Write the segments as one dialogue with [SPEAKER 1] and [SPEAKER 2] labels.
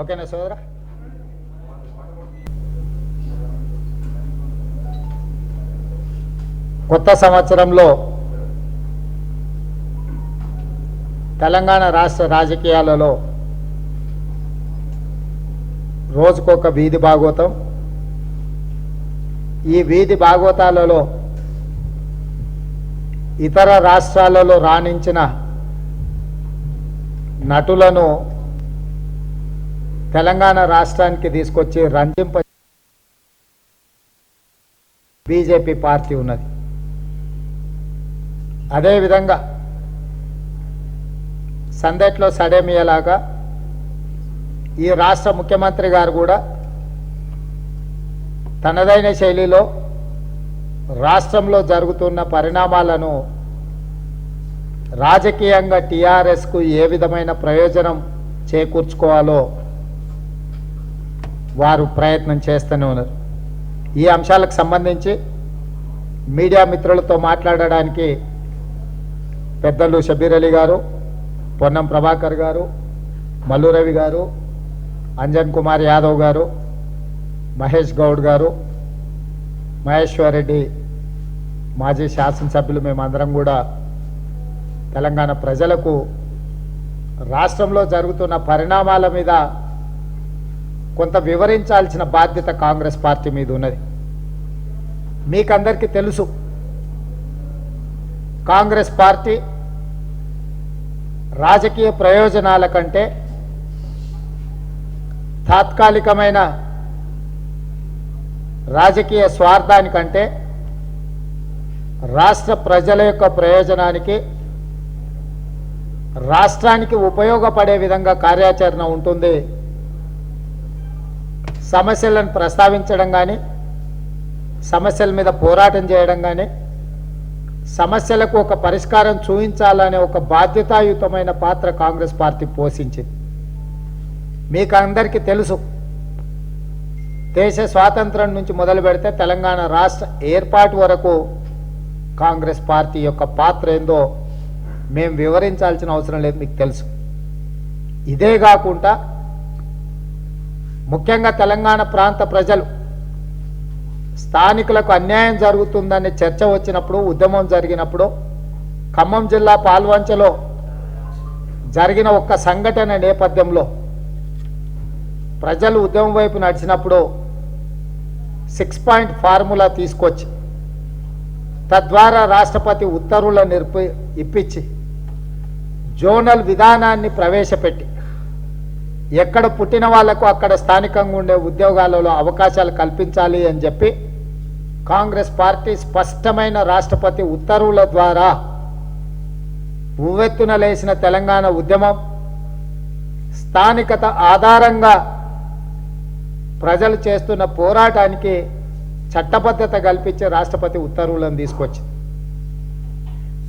[SPEAKER 1] ఓకేనా సోదరా? కొత్త సంవత్సరంలో తెలంగాణ రాష్ట్ర రాజకీయాలలో రోజుకొక వీధి భాగవతం. ఈ వీధి భాగవతాలలో ఇతర రాష్ట్రాలలో రాణించిన నటులను తెలంగాణ రాష్ట్రానికి తీసుకొచ్చి రంజింప బీజేపీ పార్టీ ఉన్నది. అదేవిధంగా సందట్లో సడేమియలాగా ఈ రాష్ట్ర ముఖ్యమంత్రి గారు కూడా తనదైన శైలిలో రాష్ట్రంలో జరుగుతున్న పరిణామాలను రాజకీయంగా టీఆర్ఎస్కు ఏ విధమైన ప్రయోజనం చేకూర్చుకోవాలో వారు ప్రయత్నం చేస్తూనే ఉన్నారు. ఈ అంశాలకు సంబంధించి మీడియా మిత్రులతో మాట్లాడడానికి పెద్దలు షబీర్ అలీ గారు, పొన్నం ప్రభాకర్ గారు, మల్లు రవి గారు, అంజన్ కుమార్ యాదవ్ గారు, మహేష్ గౌడ్ గారు, మహేశ్వర్ రెడ్డి మాజీ శాసనసభ్యులు మేమందరం కూడా తెలంగాణ ప్రజలకు రాష్ట్రంలో జరుగుతున్న పరిణామాల మీద కొంత వివరించాల్సిన బాధ్యత కాంగ్రెస్ పార్టీ మీద ఉన్నది. మీకందరికీ తెలుసు, కాంగ్రెస్ పార్టీ రాజకీయ ప్రయోజనాల కంటే తాత్కాలికమైన రాజకీయ స్వార్థానికంటే రాష్ట్ర ప్రజల యొక్క ప్రయోజనానికి, రాష్ట్రానికి ఉపయోగపడే విధంగా కార్యాచరణ ఉంటుంది. సమస్యలను ప్రస్తావించడం కానీ, సమస్యల మీద పోరాటం చేయడం కానీ, సమస్యలకు ఒక పరిష్కారం చూపించాలనే ఒక బాధ్యతాయుతమైన పాత్ర కాంగ్రెస్ పార్టీ పోషించింది. మీకు అందరికీ తెలుసు, దేశ స్వాతంత్రం నుంచి మొదలు పెడితే తెలంగాణ రాష్ట్ర ఏర్పాటు వరకు కాంగ్రెస్ పార్టీ యొక్క పాత్ర ఏందో మేము వివరించాల్సిన అవసరం లేదు, మీకు తెలుసు. ఇదే కాకుండా ముఖ్యంగా తెలంగాణ ప్రాంత ప్రజలు స్థానికులకు అన్యాయం జరుగుతుందనే చర్చ వచ్చినప్పుడు, ఉద్యమం జరిగినప్పుడు, ఖమ్మం జిల్లా పాల్వంచలో జరిగిన ఒక్క సంఘటన నేపథ్యంలో ప్రజలు ఉద్యమం వైపు నడిచినప్పుడు 6 పాయింట్ ఫార్ములా తీసుకొచ్చి తద్వారా రాష్ట్రపతి ఉత్తర్వులను ఇప్పించి జోనల్ విధానాన్ని ప్రవేశపెట్టి ఎక్కడ పుట్టిన వాళ్లకు అక్కడ స్థానికంగా ఉండే ఉద్యోగాలలో అవకాశాలు కల్పించాలి అని చెప్పి కాంగ్రెస్ పార్టీ స్పష్టమైన రాష్ట్రపతి ఉత్తర్వుల ద్వారా ఉవ్వెత్తున లేచిన తెలంగాణ ఉద్యమం స్థానికత ఆధారంగా ప్రజలు చేస్తున్న పోరాటానికి చట్టబద్ధత కల్పించే రాష్ట్రపతి ఉత్తర్వులను తీసుకొచ్చింది.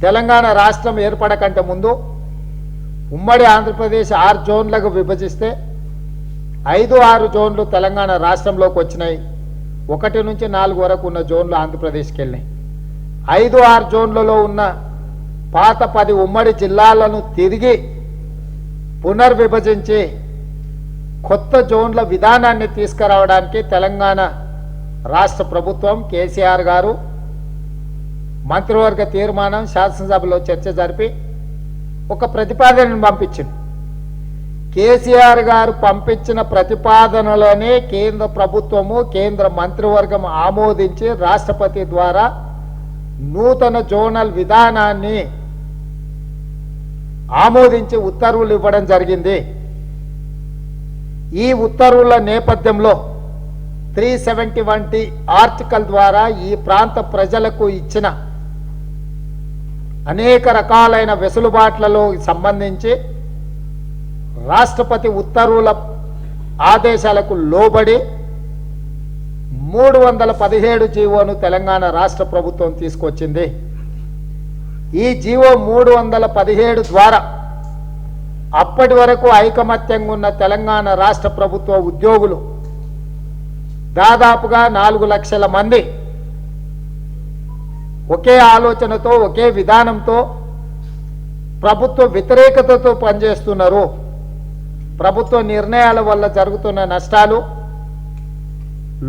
[SPEAKER 1] తెలంగాణ రాష్ట్రం ఏర్పడకంటే ముందు ఉమ్మడి ఆంధ్రప్రదేశ్ 6 జోన్లకు విభజిస్తే 5-6 జోన్లు తెలంగాణ రాష్ట్రంలోకి వచ్చినాయి. 1 నుంచి 4 వరకు ఉన్న జోన్లు ఆంధ్రప్రదేశ్కి వెళ్ళినాయి. 5-6 జోన్లలో ఉన్న పాత 10 ఉమ్మడి జిల్లాలను తిరిగి పునర్విభజించి కొత్త జోన్ల విధానాన్ని తీసుకురావడానికి తెలంగాణ రాష్ట్ర ప్రభుత్వం, కేసీఆర్ గారు మంత్రివర్గ తీర్మానం శాసనసభలో చర్చ జరిపి ఒక ప్రతిపాదనను పంపించింది. కేసీఆర్ గారు పంపించిన ప్రతిపాదనలోనే కేంద్ర ప్రభుత్వము, కేంద్ర మంత్రివర్గం ఆమోదించి రాష్ట్రపతి ద్వారా నూతన జోనల్ విధానాన్ని ఆమోదించి ఉత్తర్వులు ఇవ్వడం జరిగింది. ఈ ఉత్తర్వుల నేపథ్యంలో 371 ఆర్టికల్ ద్వారా ఈ ప్రాంత ప్రజలకు ఇచ్చిన అనేక రకాలైన వెసులుబాట్లలో సంబంధించి రాష్ట్రపతి ఉత్తర్వుల ఆదేశాలకు లోబడి 317 జీవోను తెలంగాణ రాష్ట్ర ప్రభుత్వం తీసుకొచ్చింది. ఈ జీవో 317 ద్వారా అప్పటి వరకు ఐకమత్యంగా ఉన్న తెలంగాణ రాష్ట్ర ప్రభుత్వ ఉద్యోగులు దాదాపుగా 4 లక్షల మంది ఒకే ఆలోచనతో, ఒకే విధానంతో ప్రభుత్వ వ్యతిరేకతతో పనిచేస్తున్నారు. ప్రభుత్వ నిర్ణయాల వల్ల జరుగుతున్న నష్టాలు,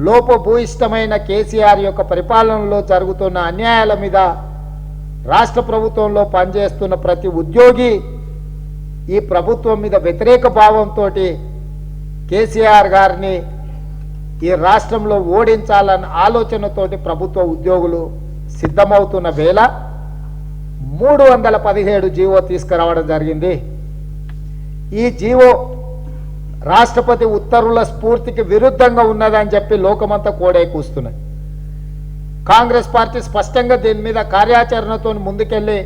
[SPEAKER 1] లోపభూయిష్టమైన కేసీఆర్ యొక్క పరిపాలనలో జరుగుతున్న అన్యాయాల మీద రాష్ట్ర ప్రభుత్వంలో పనిచేస్తున్న ప్రతి ఉద్యోగి ఈ ప్రభుత్వం మీద వ్యతిరేక భావంతో కేసీఆర్ గారిని ఈ రాష్ట్రంలో ఓడించాలన్న ఆలోచనతోటి ప్రభుత్వ ఉద్యోగులు సిద్ధమవుతున్న వేళ 317 జీవో తీసుకురావడం జరిగింది. ఈ జీవో రాష్ట్రపతి ఉత్తర్వుల స్ఫూర్తికి విరుద్ధంగా ఉన్నదని చెప్పి లోకమంతా కోడే కూస్తున్నది. కాంగ్రెస్ పార్టీ స్పష్టంగా దీని మీద కార్యాచరణతో ముందుకెళ్ళి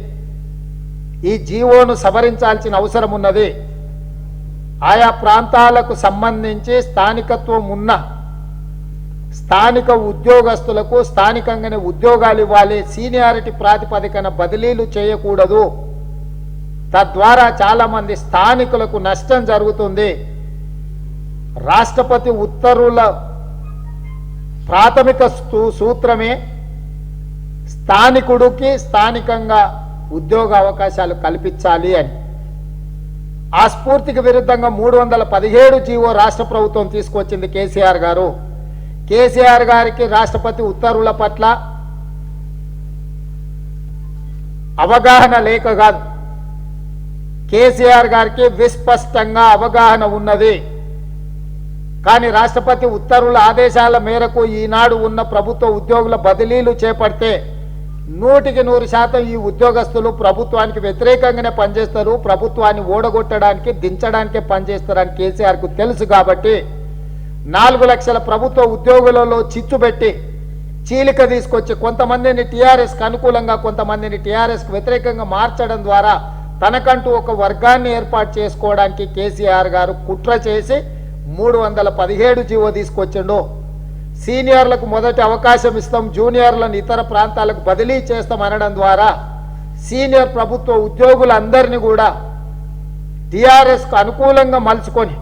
[SPEAKER 1] ఈ జీవోను సవరించాల్సిన అవసరం ఉన్నది. ఆయా ప్రాంతాలకు సంబంధించి స్థానికత్వం ఉన్న స్థానిక ఉద్యోగస్తులకు స్థానికంగానే ఉద్యోగాలు ఇవ్వాలి. సీనియారిటీ ప్రాతిపదికన బదిలీలు చేయకూడదు. తద్వారా చాలామంది స్థానికులకు నష్టం జరుగుతుంది. రాష్ట్రపతి ఉత్తర్వుల ప్రాథమిక సూత్రమే స్థానికుడికి స్థానికంగా ఉద్యోగ అవకాశాలు కల్పించాలి అని. ఆ స్ఫూర్తికి విరుద్ధంగా 317 జీవో రాష్ట్ర ప్రభుత్వం తీసుకొచ్చింది కేసీఆర్ గారు. కేసీఆర్ గారికి రాష్ట్రపతి ఉత్తర్వుల పట్ల అవగాహన లేక కాదు, కేసీఆర్ గారికి విస్పష్టంగా అవగాహన ఉన్నది. కానీ రాష్ట్రపతి ఉత్తర్వుల ఆదేశాల మేరకు ఈనాడు ఉన్న ప్రభుత్వ ఉద్యోగుల బదిలీలు చేపడితే 100% ఈ ఉద్యోగస్తులు ప్రభుత్వానికి వ్యతిరేకంగానే పనిచేస్తారు, ప్రభుత్వాన్ని ఓడగొట్టడానికి దించడానికే పనిచేస్తారని కేసీఆర్కు తెలుసు. కాబట్టి 4 లక్షల ప్రభుత్వ ఉద్యోగులలో చిచ్చు పెట్టి చీలిక తీసుకొచ్చి కొంతమందిని టీఆర్ఎస్కి అనుకూలంగా కొంతమందిని టీఆర్ఎస్కి వ్యతిరేకంగా మార్చడం ద్వారా తనకంటూ ఒక వర్గాన్ని ఏర్పాటు చేసుకోవడానికి కేసీఆర్ గారు కుట్ర చేసి 317 జీవో తీసుకొచ్చిండు. సీనియర్లకు మొదటి అవకాశం ఇస్తాం, జూనియర్లను ఇతర ప్రాంతాలకు బదిలీ చేస్తాం అనడం ద్వారా సీనియర్ ప్రభుత్వ ఉద్యోగులందరినీ కూడా టీఆర్ఎస్కు అనుకూలంగా మలుచుకొని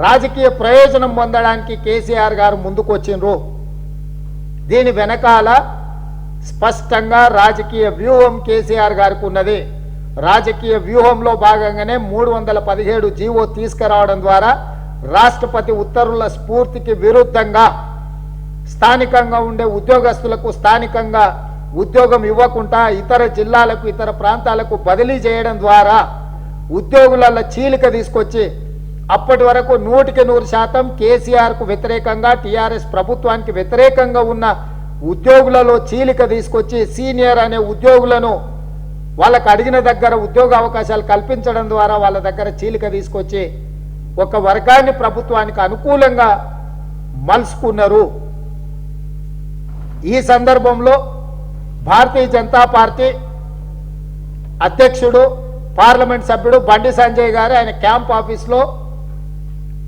[SPEAKER 1] రాజకీయ ప్రయోజనం పొందడానికి కేసీఆర్ గారు ముందుకొచ్చిండ్రు. దీని వెనకాల స్పష్టంగా రాజకీయ వ్యూహం కేసీఆర్ గారికి ఉన్నది. రాజకీయ వ్యూహంలో భాగంగానే 317 జీవో తీసుకురావడం ద్వారా రాష్ట్రపతి ఉత్తర్వుల స్ఫూర్తికి విరుద్ధంగా స్థానికంగా ఉండే ఉద్యోగస్తులకు స్థానికంగా ఉద్యోగం ఇవ్వకుండా ఇతర జిల్లాలకు ఇతర ప్రాంతాలకు బదిలీ చేయడం ద్వారా ఉద్యోగుల చీలిక తీసుకొచ్చి అప్పటి వరకు 100% కేసీఆర్కు వ్యతిరేకంగా టీఆర్ఎస్ ప్రభుత్వానికి వ్యతిరేకంగా ఉన్న ఉద్యోగులలో చీలిక తీసుకొచ్చి సీనియర్ అనే ఉద్యోగులను వాళ్ళకు అడిగిన దగ్గర ఉద్యోగ అవకాశాలు కల్పించడం ద్వారా వాళ్ళ దగ్గర చీలిక తీసుకొచ్చి ఒక వర్గాన్ని ప్రభుత్వానికి అనుకూలంగా మలుచుకున్నారు. ఈ సందర్భంలో భారతీయ జనతా పార్టీ అధ్యక్షుడు పార్లమెంట్ సభ్యుడు బండి సంజయ్ గారు ఆయన క్యాంప్ ఆఫీస్లో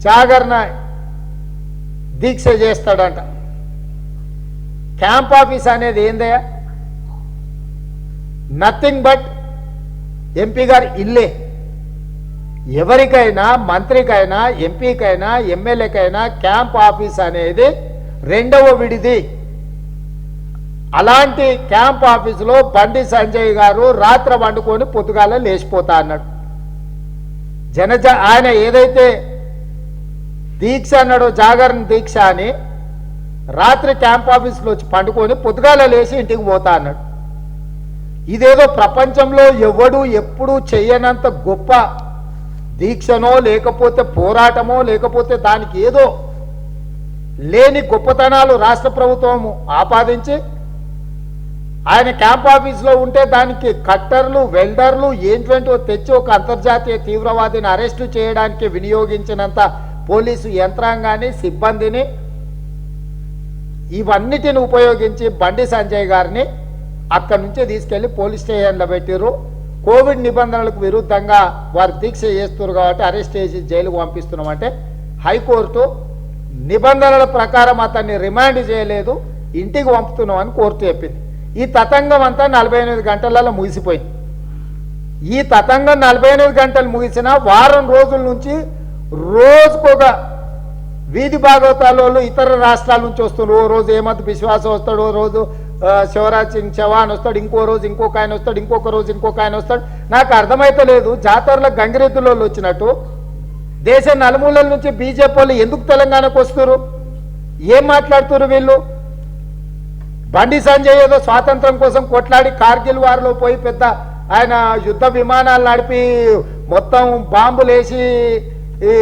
[SPEAKER 1] జాగరణ దీక్ష చేస్తాడంట. క్యాంప్ ఆఫీస్ అనేది ఏందయ్యా? నథింగ్ బట్ ఎంపీ గారి ఇల్లే. ఎవరికైనా మంత్రికైనా ఎంపీకైనా ఎమ్మెల్యేకైనా క్యాంప్ ఆఫీస్ అనేది రెండవ విడిది. అలాంటి క్యాంప్ ఆఫీసులో బండి సంజయ్ గారు రాత్రి వండుకొని పొద్దుగాల లేచిపోతా అన్నాడు. ఆయన ఏదైతే దీక్ష అన్నాడో జాగరణ దీక్ష అని రాత్రి క్యాంప్ ఆఫీస్లో వచ్చి పండుకొని పొద్దుగాల లేచి ఇంటికి పోతా అన్నాడు. ఇదేదో ప్రపంచంలో ఎవడు ఎప్పుడు చెయ్యనంత గొప్ప దీక్షనో లేకపోతే పోరాటమో లేకపోతే దానికి ఏదో లేని గొప్పతనాలు రాష్ట్ర ప్రభుత్వం ఆపాదించి ఆయన క్యాంప్ ఆఫీస్లో ఉంటే దానికి కట్టర్లు వెల్డర్లు ఏంటంటో తెచ్చి ఒక అంతర్జాతీయ తీవ్రవాదిని అరెస్టు చేయడానికి వినియోగించినంత పోలీసు యంత్రాంగాన్ని సిబ్బందిని ఇవన్నిటిని ఉపయోగించి బండి సంజయ్ గారిని అక్కడి నుంచి తీసుకెళ్లి పోలీస్ స్టేషన్లో పెట్టిర్రు. కోవిడ్ నిబంధనలకు విరుద్ధంగా వారు దీక్ష చేస్తున్నారు కాబట్టి అరెస్ట్ చేసి జైలుకు పంపిస్తున్నామంటే హైకోర్టు నిబంధనల ప్రకారం అతన్ని రిమాండ్ చేయలేదు, ఇంటికి పంపుతున్నామని కోర్టు చెప్పింది. ఈ తతంగం అంతా 48 గంటలలో ముగిసిపోయింది. ఈ తతంగం 48 గంటలు ముగిసిన వారం రోజుల నుంచి రోజుకొక వీధి భాగవతాలు ఇతర రాష్ట్రాల నుంచి వస్తున్నారు. ఓ రోజు హేమంత్ బిశ్వాస్ వస్తాడు, ఓ రోజు శివరాజ్ సింగ్ చౌహాన్ వస్తాడు, ఇంకో రోజు ఇంకొక ఆయన వస్తాడు, ఇంకొక రోజు ఇంకొక ఆయన వస్తాడు. నాకు అర్థమైతే లేదు, జాతరలో గంగిరెద్దులో వచ్చినట్టు దేశ నలుమూలల నుంచి బీజేపీ వాళ్ళు ఎందుకు తెలంగాణకు వస్తారు? ఏం మాట్లాడుతున్నారు వీళ్ళు? బండి సంజయ్ ఏదో స్వాతంత్రం కోసం కొట్లాడి కార్గిల్ వారిలో పోయి పెద్ద ఆయన యుద్ధ విమానాలు నడిపి మొత్తం బాంబులు వేసి ఈ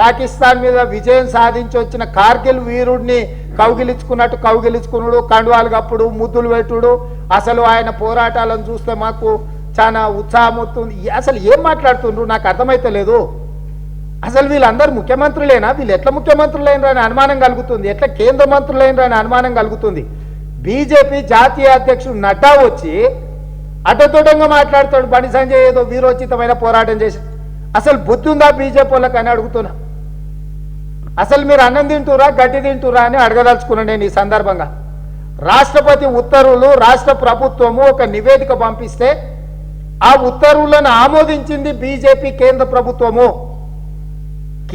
[SPEAKER 1] పాకిస్తాన్ మీద విజయం సాధించి వచ్చిన కార్గిల్ వీరుడిని కౌగిలించుకున్నట్టు కౌగిలించుకున్నాడు, కండువాలు కప్పుడు ముద్దులు పెట్టుడు. అసలు ఆయన పోరాటాలను చూస్తే మాకు చాలా ఉత్సాహం అవుతుంది. అసలు ఏం మాట్లాడుతుండ్రు నాకు అర్థమైతే లేదు. అసలు వీళ్ళందరూ ముఖ్యమంత్రులేనా? వీళ్ళు ఎట్లా ముఖ్యమంత్రులైనరు అని అనుమానం కలుగుతుంది, ఎట్లా కేంద్ర మంత్రులైనరు అని అనుమానం కలుగుతుంది. బీజేపీ జాతీయ అధ్యక్షుడు నడ్డా వచ్చి అడ్డతోటంగా మాట్లాడుతాడు, బండి సంజయ్ ఏదో వీరోచితమైన పోరాటం చేసి. అసలు బుద్ధి ఉందా బీజేపీ వాళ్ళకి అని అడుగుతున్నా. అసలు మీరు అన్నం తింటురా గడ్డి తింటురా అని అడగదలుచుకున్నాను నేను ఈ సందర్భంగా. రాష్ట్రపతి ఉత్తర్వులు రాష్ట్ర ప్రభుత్వము ఒక నివేదిక పంపిస్తే ఆ ఉత్తర్వులను ఆమోదించింది బీజేపీ కేంద్ర ప్రభుత్వము.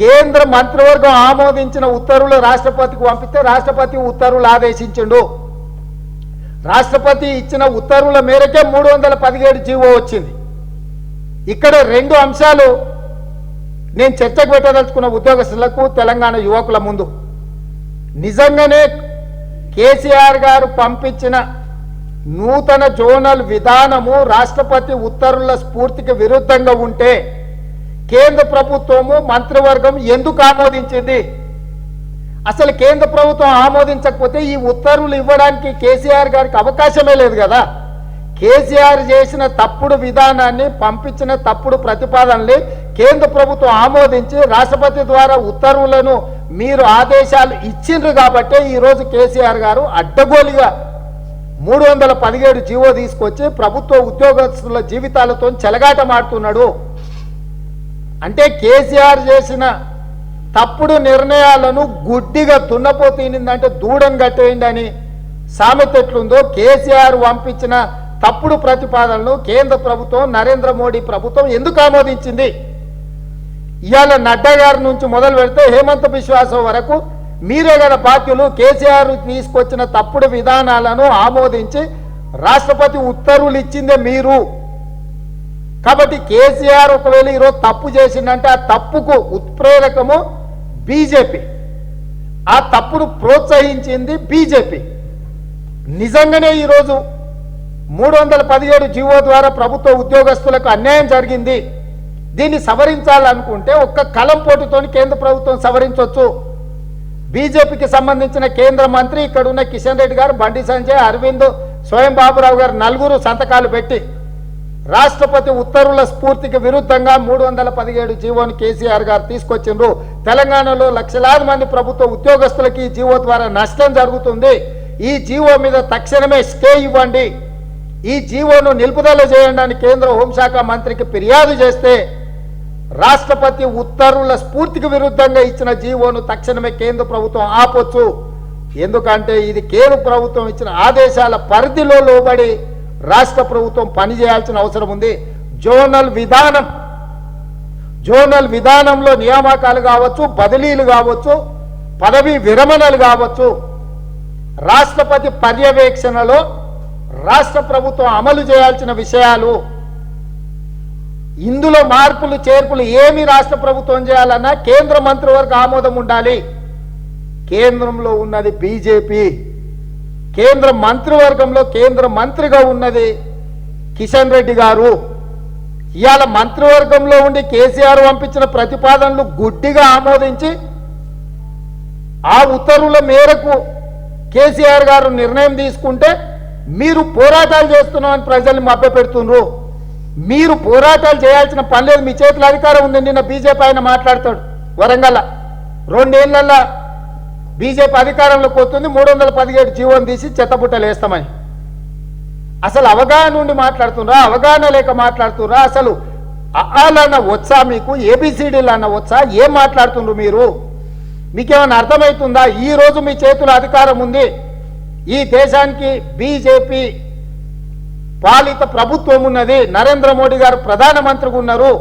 [SPEAKER 1] కేంద్ర మంత్రివర్గం ఆమోదించిన ఉత్తర్వులు రాష్ట్రపతికి పంపిస్తే రాష్ట్రపతి ఉత్తర్వులు ఆదేశించిండు. రాష్ట్రపతి ఇచ్చిన ఉత్తర్వుల మేరకే 317 జీవో వచ్చింది. ఇక్కడ రెండు అంశాలు నేను చర్చకు పెట్టదలుచుకున్న ఉద్యోగస్తులకు, తెలంగాణ యువకుల ముందు. నిజంగానే కేసీఆర్ గారు పంపించిన నూతన జోనల్ విధానము రాష్ట్రపతి ఉత్తర్వుల స్ఫూర్తికి విరుద్ధంగా ఉంటే కేంద్ర ప్రభుత్వము మంత్రివర్గం ఎందుకు ఆమోదించింది? అసలు కేంద్ర ప్రభుత్వం ఆమోదించకపోతే ఈ ఉత్తర్వులు ఇవ్వడానికి కేసీఆర్ గారికి అవకాశమే లేదు కదా. కేసీఆర్ చేసిన తప్పుడు విధానాన్ని, పంపించిన తప్పుడు ప్రతిపాదనని కేంద్ర ప్రభుత్వం ఆమోదించి రాష్ట్రపతి ద్వారా ఉత్తర్వులను మీరు ఆదేశాలు ఇచ్చిండ్రు కాబట్టి ఈరోజు కేసీఆర్ గారు అడ్డగోలుగా 317 జీవో తీసుకొచ్చి ప్రభుత్వ ఉద్యోగస్తుల జీవితాలతో చెలగాటమాడుతున్నాడు. అంటే కేసీఆర్ చేసిన తప్పుడు నిర్ణయాలను గుడ్డిగా దున్నపోతీనిందంటే దూడం కట్టేయండి అని సామెత ఎట్లుందో, కేసీఆర్ పంపించిన తప్పుడు ప్రతిపాదనలు కేంద్ర ప్రభుత్వం, నరేంద్ర మోడీ ప్రభుత్వం ఎందుకు ఆమోదించింది? ఇవాళ నడ్డా గారి నుంచి మొదలు పెడితే హేమంత్ బిశ్వాసం వరకు మీరే కదా బాధ్యులు. కేసీఆర్ తీసుకొచ్చిన తప్పుడు విధానాలను ఆమోదించి రాష్ట్రపతి ఉత్తర్వులు ఇచ్చిందే మీరు. కాబట్టి కేసీఆర్ ఒకవేళ ఈరోజు తప్పు చేసిందంటే ఆ తప్పుకు ఉత్ప్రేరకము బీజేపీ, ఆ తప్పును ప్రోత్సహించింది బీజేపీ. నిజంగానే ఈరోజు 317 జీవో ద్వారా ప్రభుత్వ ఉద్యోగస్తులకు అన్యాయం జరిగింది. దీన్ని సవరించాలనుకుంటే ఒక్క కలం పోటుతో కేంద్ర ప్రభుత్వం సవరించవచ్చు. బీజేపీకి సంబంధించిన కేంద్ర మంత్రి ఇక్కడ ఉన్న కిషన్ రెడ్డి గారు, బండి సంజయ్, అరవింద్, స్వయం బాబురావు గారు నలుగురు సంతకాలు పెట్టి రాష్ట్రపతి ఉత్తర్వుల స్ఫూర్తికి విరుద్ధంగా 317 జీవోను కేసీఆర్ గారు తీసుకొచ్చిండ్రు. తెలంగాణలో లక్షలాది మంది ప్రభుత్వ ఉద్యోగస్తులకి ఈ జీవో ద్వారా నష్టం జరుగుతుంది. ఈ జీవో మీద తక్షణమే స్టే ఇవ్వండి, ఈ జీవోను నిలుపుదల చేయండి అని కేంద్ర హోంశాఖ మంత్రికి ఫిర్యాదు చేస్తే రాష్ట్రపతి ఉత్తర్వుల స్ఫూర్తికి విరుద్ధంగా ఇచ్చిన జీవోను తక్షణమే కేంద్ర ప్రభుత్వం ఆపొచ్చు. ఎందుకంటే ఇది కేంద్ర ప్రభుత్వం ఇచ్చిన ఆదేశాల పరిధిలో లోబడి రాష్ట్ర ప్రభుత్వం పనిచేయాల్సిన అవసరం ఉంది. జోనల్ విధానంలో నియామకాలు కావచ్చు, బదిలీలు కావచ్చు, పదవీ విరమణలు కావచ్చు, రాష్ట్రపతి పర్యవేక్షణలో రాష్ట్ర ప్రభుత్వం అమలు చేయాల్సిన విషయాలు, ఇందులో మార్పులు చేర్పులు ఏమి రాష్ట్ర ప్రభుత్వం చేయాలన్నా కేంద్ర మంత్రివర్గ ఆమోదం ఉండాలి. కేంద్రంలో ఉన్నది బీజేపీ, కేంద్ర మంత్రివర్గంలో కేంద్ర మంత్రిగా ఉన్నది కిషన్ రెడ్డి గారు. ఇవాళ మంత్రివర్గంలో ఉండి కేసీఆర్ పంపించిన ప్రతిపాదనలు గుడ్డిగా ఆమోదించి ఆ ఉత్తర్వుల మేరకు కేసీఆర్ గారు నిర్ణయం తీసుకుంటే మీరు పోరాటాలు చేస్తున్నామని ప్రజల్ని మభ్యపెడుతున్నారు. మీరు పోరాటాలు చేయాల్సిన పని లేదు, మీ చేతుల అధికారం ఉంది. నిన్న బీజేపీ ఆయన మాట్లాడతాడు వరంగల్, 2 ఏళ్లలో బీజేపీ అధికారంలోకి వస్తుంది, 317 జీవోని తీసి చెత్తబుట్టలు వేస్తామని. అసలు అవగాహన నుండి మాట్లాడుతున్నారా, అవగాహన లేక మాట్లాడుతున్నారా? అసలు అన్న వచ్చా మీకు? ఏబిసిడీలు అన్న వచ్చా? ఏం మాట్లాడుతున్నారు మీరు? మీకేమైనా అర్థమవుతుందా? ఈరోజు మీ చేతుల అధికారం ఉంది. ఈ దేశానికి బీజేపీ పాలిత ప్రభుత్వం ఉన్నది, నరేంద్ర మోడీ గారు ప్రధానమంత్రిగా ఉన్నారు.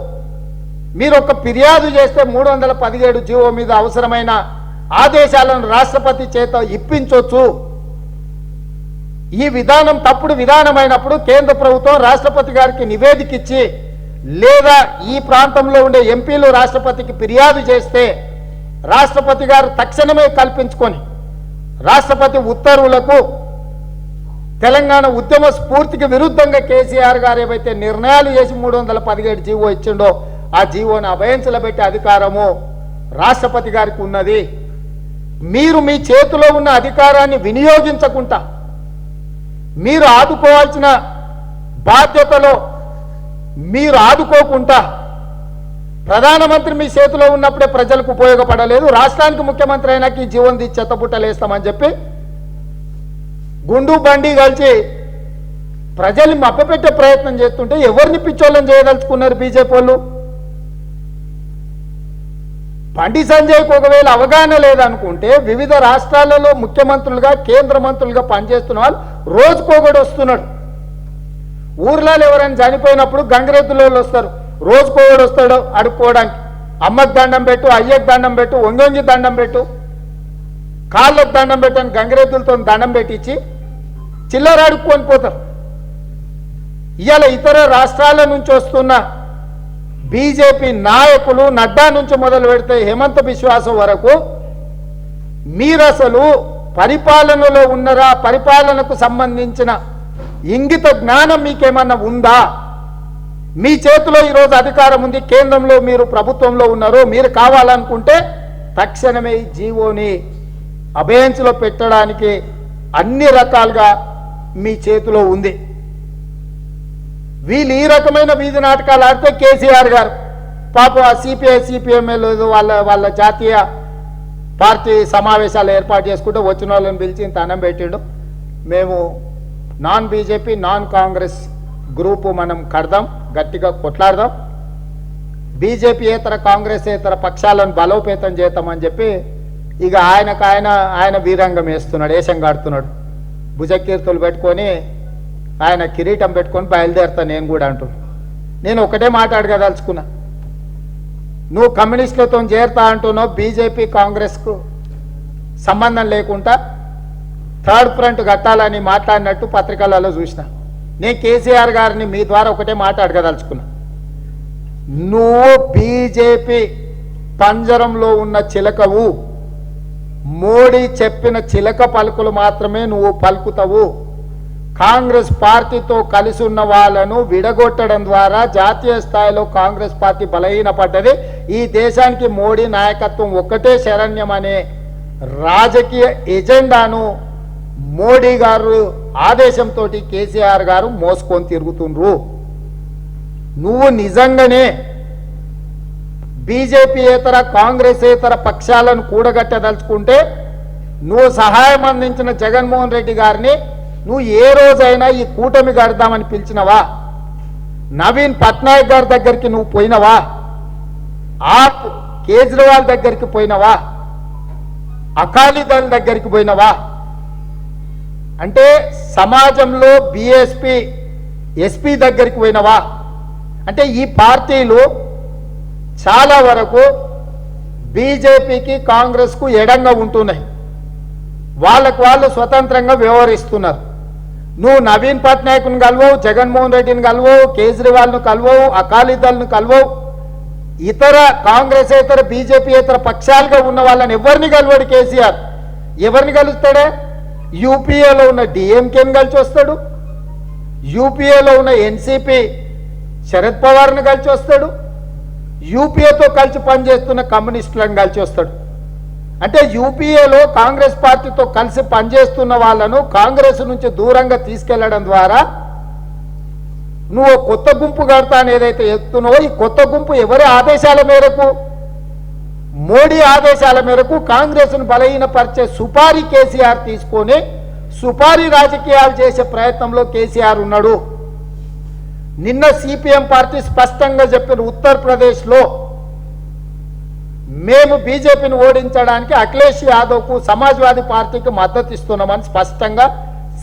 [SPEAKER 1] మీరు ఒక ఫిర్యాదు చేస్తే 317 జీవో మీద అవసరమైన ఆదేశాలను రాష్ట్రపతి చేత ఇప్పించవచ్చు. ఈ విధానం తప్పుడు విధానమైనప్పుడు కేంద్ర ప్రభుత్వం రాష్ట్రపతి గారికి నివేదిక ఇచ్చి లేదా ఈ ప్రాంతంలో ఉండే ఎంపీలు రాష్ట్రపతికి ఫిర్యాదు చేస్తే రాష్ట్రపతి గారు తక్షణమే కల్పించుకొని రాష్ట్రపతి ఉత్తర్వులకు తెలంగాణ ఉద్యమ స్ఫూర్తికి విరుద్ధంగా కేసీఆర్ గారు ఏవైతే నిర్ణయాలు చేసి 317 జీవో ఇచ్చిండో ఆ జీవోని అభయంచలో పెట్టే అధికారము రాష్ట్రపతి గారికి ఉన్నది. మీరు మీ చేతిలో ఉన్న అధికారాన్ని వినియోగించకుండా మీరు ఆదుకోవాల్సిన బాధ్యతలో మీరు ఆదుకోకుండా ప్రధానమంత్రి మీ చేతిలో ఉన్నప్పుడే ప్రజలకు ఉపయోగపడలేదు, రాష్ట్రానికి ముఖ్యమంత్రి అయినాక ఈ జీవన్ తీసి చెత్తపుట్టలేస్తామని చెప్పి గుండు బండి కలిసి ప్రజల్ని మభ్యపెట్టే ప్రయత్నం చేస్తుంటే ఎవరిని పిచ్చోళ్ళని చేయదలుచుకున్నారు బీజేపీ వాళ్ళు? బండి సంజయ్కి ఒకవేళ అవగాహన లేదనుకుంటే వివిధ రాష్ట్రాలలో ముఖ్యమంత్రులుగా కేంద్ర మంత్రులుగా పనిచేస్తున్న వాళ్ళు రోజుకోగడు వస్తున్నాడు. ఊర్లలో ఎవరైనా చనిపోయినప్పుడు గంగరెద్దులో వస్తారు, రోజుకోగడు వస్తాడు అడుక్కోవడానికి. అమ్మకు దండం పెట్టు, అయ్యకు దండం పెట్టు, వంగొంగి దండం పెట్టు, కాళ్ళకు దండం పెట్టని గంగరెద్దులతో దండం పెట్టించి చిల్లర అడుక్కొని పోతారు. ఇవాళ ఇతర రాష్ట్రాల నుంచి వస్తున్న బీజేపీ నాయకులు నడ్డా నుంచి మొదలు పెడితే హేమంత బిశ్వాసం వరకు మీరు అసలు పరిపాలనలో ఉన్నరా? పరిపాలనకు సంబంధించిన ఇంగిత జ్ఞానం మీకేమన్నా ఉందా? మీ చేతిలో ఈరోజు అధికారం ఉంది, కేంద్రంలో మీరు ప్రభుత్వంలో ఉన్నారు, మీరు కావాలనుకుంటే తక్షణమే ఈ జీవోని అభయంచులో పెట్టడానికి అన్ని రకాలుగా మీ చేతిలో ఉంది. వీళ్ళు ఈ రకమైన వీధి నాటకాలు ఆడితే కేసీఆర్ గారు పాపం ఆ సిపిఐ సిపిఎంఎల్ వాళ్ళ జాతీయ పార్టీ సమావేశాలు ఏర్పాటు చేసుకుంటే వచ్చిన వాళ్ళని పిలిచి ఇంత అన్నం పెట్టిండు. మేము non BJP non Congress group మనం కడదాం, గట్టిగా కొట్లాడదాం, బీజేపీ ఏతర కాంగ్రెస్ ఏతర పక్షాలను బలోపేతం చేద్దామని చెప్పి ఇక ఆయన వీరంగం వేస్తున్నాడు, వేషం కాడుతున్నాడు. భుజకీర్తులు పెట్టుకొని ఆయన కిరీటం పెట్టుకొని బయలుదేరుతా నేను కూడా అంటున్నాను. నేను ఒకటే మాట్లాడగదలుచుకున్నా, నువ్వు కమ్యూనిస్టులతో చేరుతా అంటున్నావు, బీజేపీ కాంగ్రెస్కు సంబంధం లేకుండా థర్డ్ ఫ్రంట్ కట్టాలని మాట్లాడినట్టు పత్రికలలో చూసిన. నేను కేసీఆర్ గారిని మీ ద్వారా ఒకటే మాట్లాడగదలుచుకున్నా, నువ్వు బీజేపీ పంజరంలో ఉన్న చిలకవు, మోడీ చెప్పిన చిలక పలుకులు మాత్రమే నువ్వు పలుకుతావు. కాంగ్రెస్ పార్టీతో కలిసి ఉన్న వాళ్ళను విడగొట్టడం ద్వారా జాతీయ స్థాయిలో కాంగ్రెస్ పార్టీ బలహీనపడ్డది. ఈ దేశానికి మోడీ నాయకత్వం ఒక్కటే శరణ్యం అనే రాజకీయ ఎజెండాను మోడీ గారు ఆదేశంతో కేసీఆర్ గారు మోసుకొని తిరుగుతుండ్రు. నువ్వు నిజంగానే బీజేపీ ఏతర కాంగ్రెస్ ఏతర పక్షాలను కూడగట్టదలుచుకుంటే నువ్వు సహాయం అందించిన జగన్మోహన్ రెడ్డి గారిని నువ్వు ఏ రోజైనా ఈ కూటమి గడదామని పిలిచినవా? నవీన్ పట్నాయక్ గారి దగ్గరికి నువ్వు పోయినవా? ఆప్ కేజ్రీవాల్ దగ్గరికి పోయినవా? అకాలీదళ్ దగ్గరికి పోయినవా? అంటే సమాజంలో బీఎస్పీ ఎస్పీ దగ్గరికి పోయినవా? అంటే ఈ పార్టీలు చాలా వరకు బీజేపీకి కాంగ్రెస్కు ఎడంగా ఉంటున్నాయి, వాళ్ళకు వాళ్ళు స్వతంత్రంగా వ్యవహరిస్తున్నారు. నువ్వు నవీన్ పట్నాయక్ను కలవవు, జగన్మోహన్ రెడ్డిని కలవవు, కేజ్రీవాల్ను కలవవు, అకాలీదళ్ను కలవవు, ఇతర కాంగ్రెస్ ఇతర బీజేపీ ఇతర పక్షాలుగా ఉన్న వాళ్ళని ఎవరిని కలవాడు కేసీఆర్? ఎవరిని కలుస్తాడే? యూపీఏలో ఉన్న డిఎంకేని కలిసి వస్తాడు, యూపీఏలో ఉన్న ఎన్సీపీ శరద్ పవార్ను కలిసి వస్తాడు, యూపీఏతో కలిసి పనిచేస్తున్న కమ్యూనిస్టులను కలిసి వస్తాడు. అంటే యూపీఏలో కాంగ్రెస్ పార్టీతో కలిసి పనిచేస్తున్న వాళ్ళను కాంగ్రెస్ నుంచి దూరంగా తీసుకెళ్లడం ద్వారా నువ్వు కొత్త గుంపు కడతాను ఏదైతే ఎత్తున్నావో, ఈ కొత్త గుంపు ఎవరి ఆదేశాల మేరకు? మోడీ ఆదేశాల మేరకు కాంగ్రెస్ను బలహీనపరిచే సుపారీ కేసీఆర్ తీసుకొని సుపారీ రాజకీయాలు చేసే ప్రయత్నంలో కేసీఆర్ ఉన్నాడు. నిన్న సిపిఎం పార్టీ స్పష్టంగా చెప్పిన ఉత్తరప్రదేశ్లో మేము బీజేపీని ఓడించడానికి అఖిలేష్ యాదవ్కు సమాజ్వాదీ పార్టీకి మద్దతు ఇస్తున్నామని స్పష్టంగా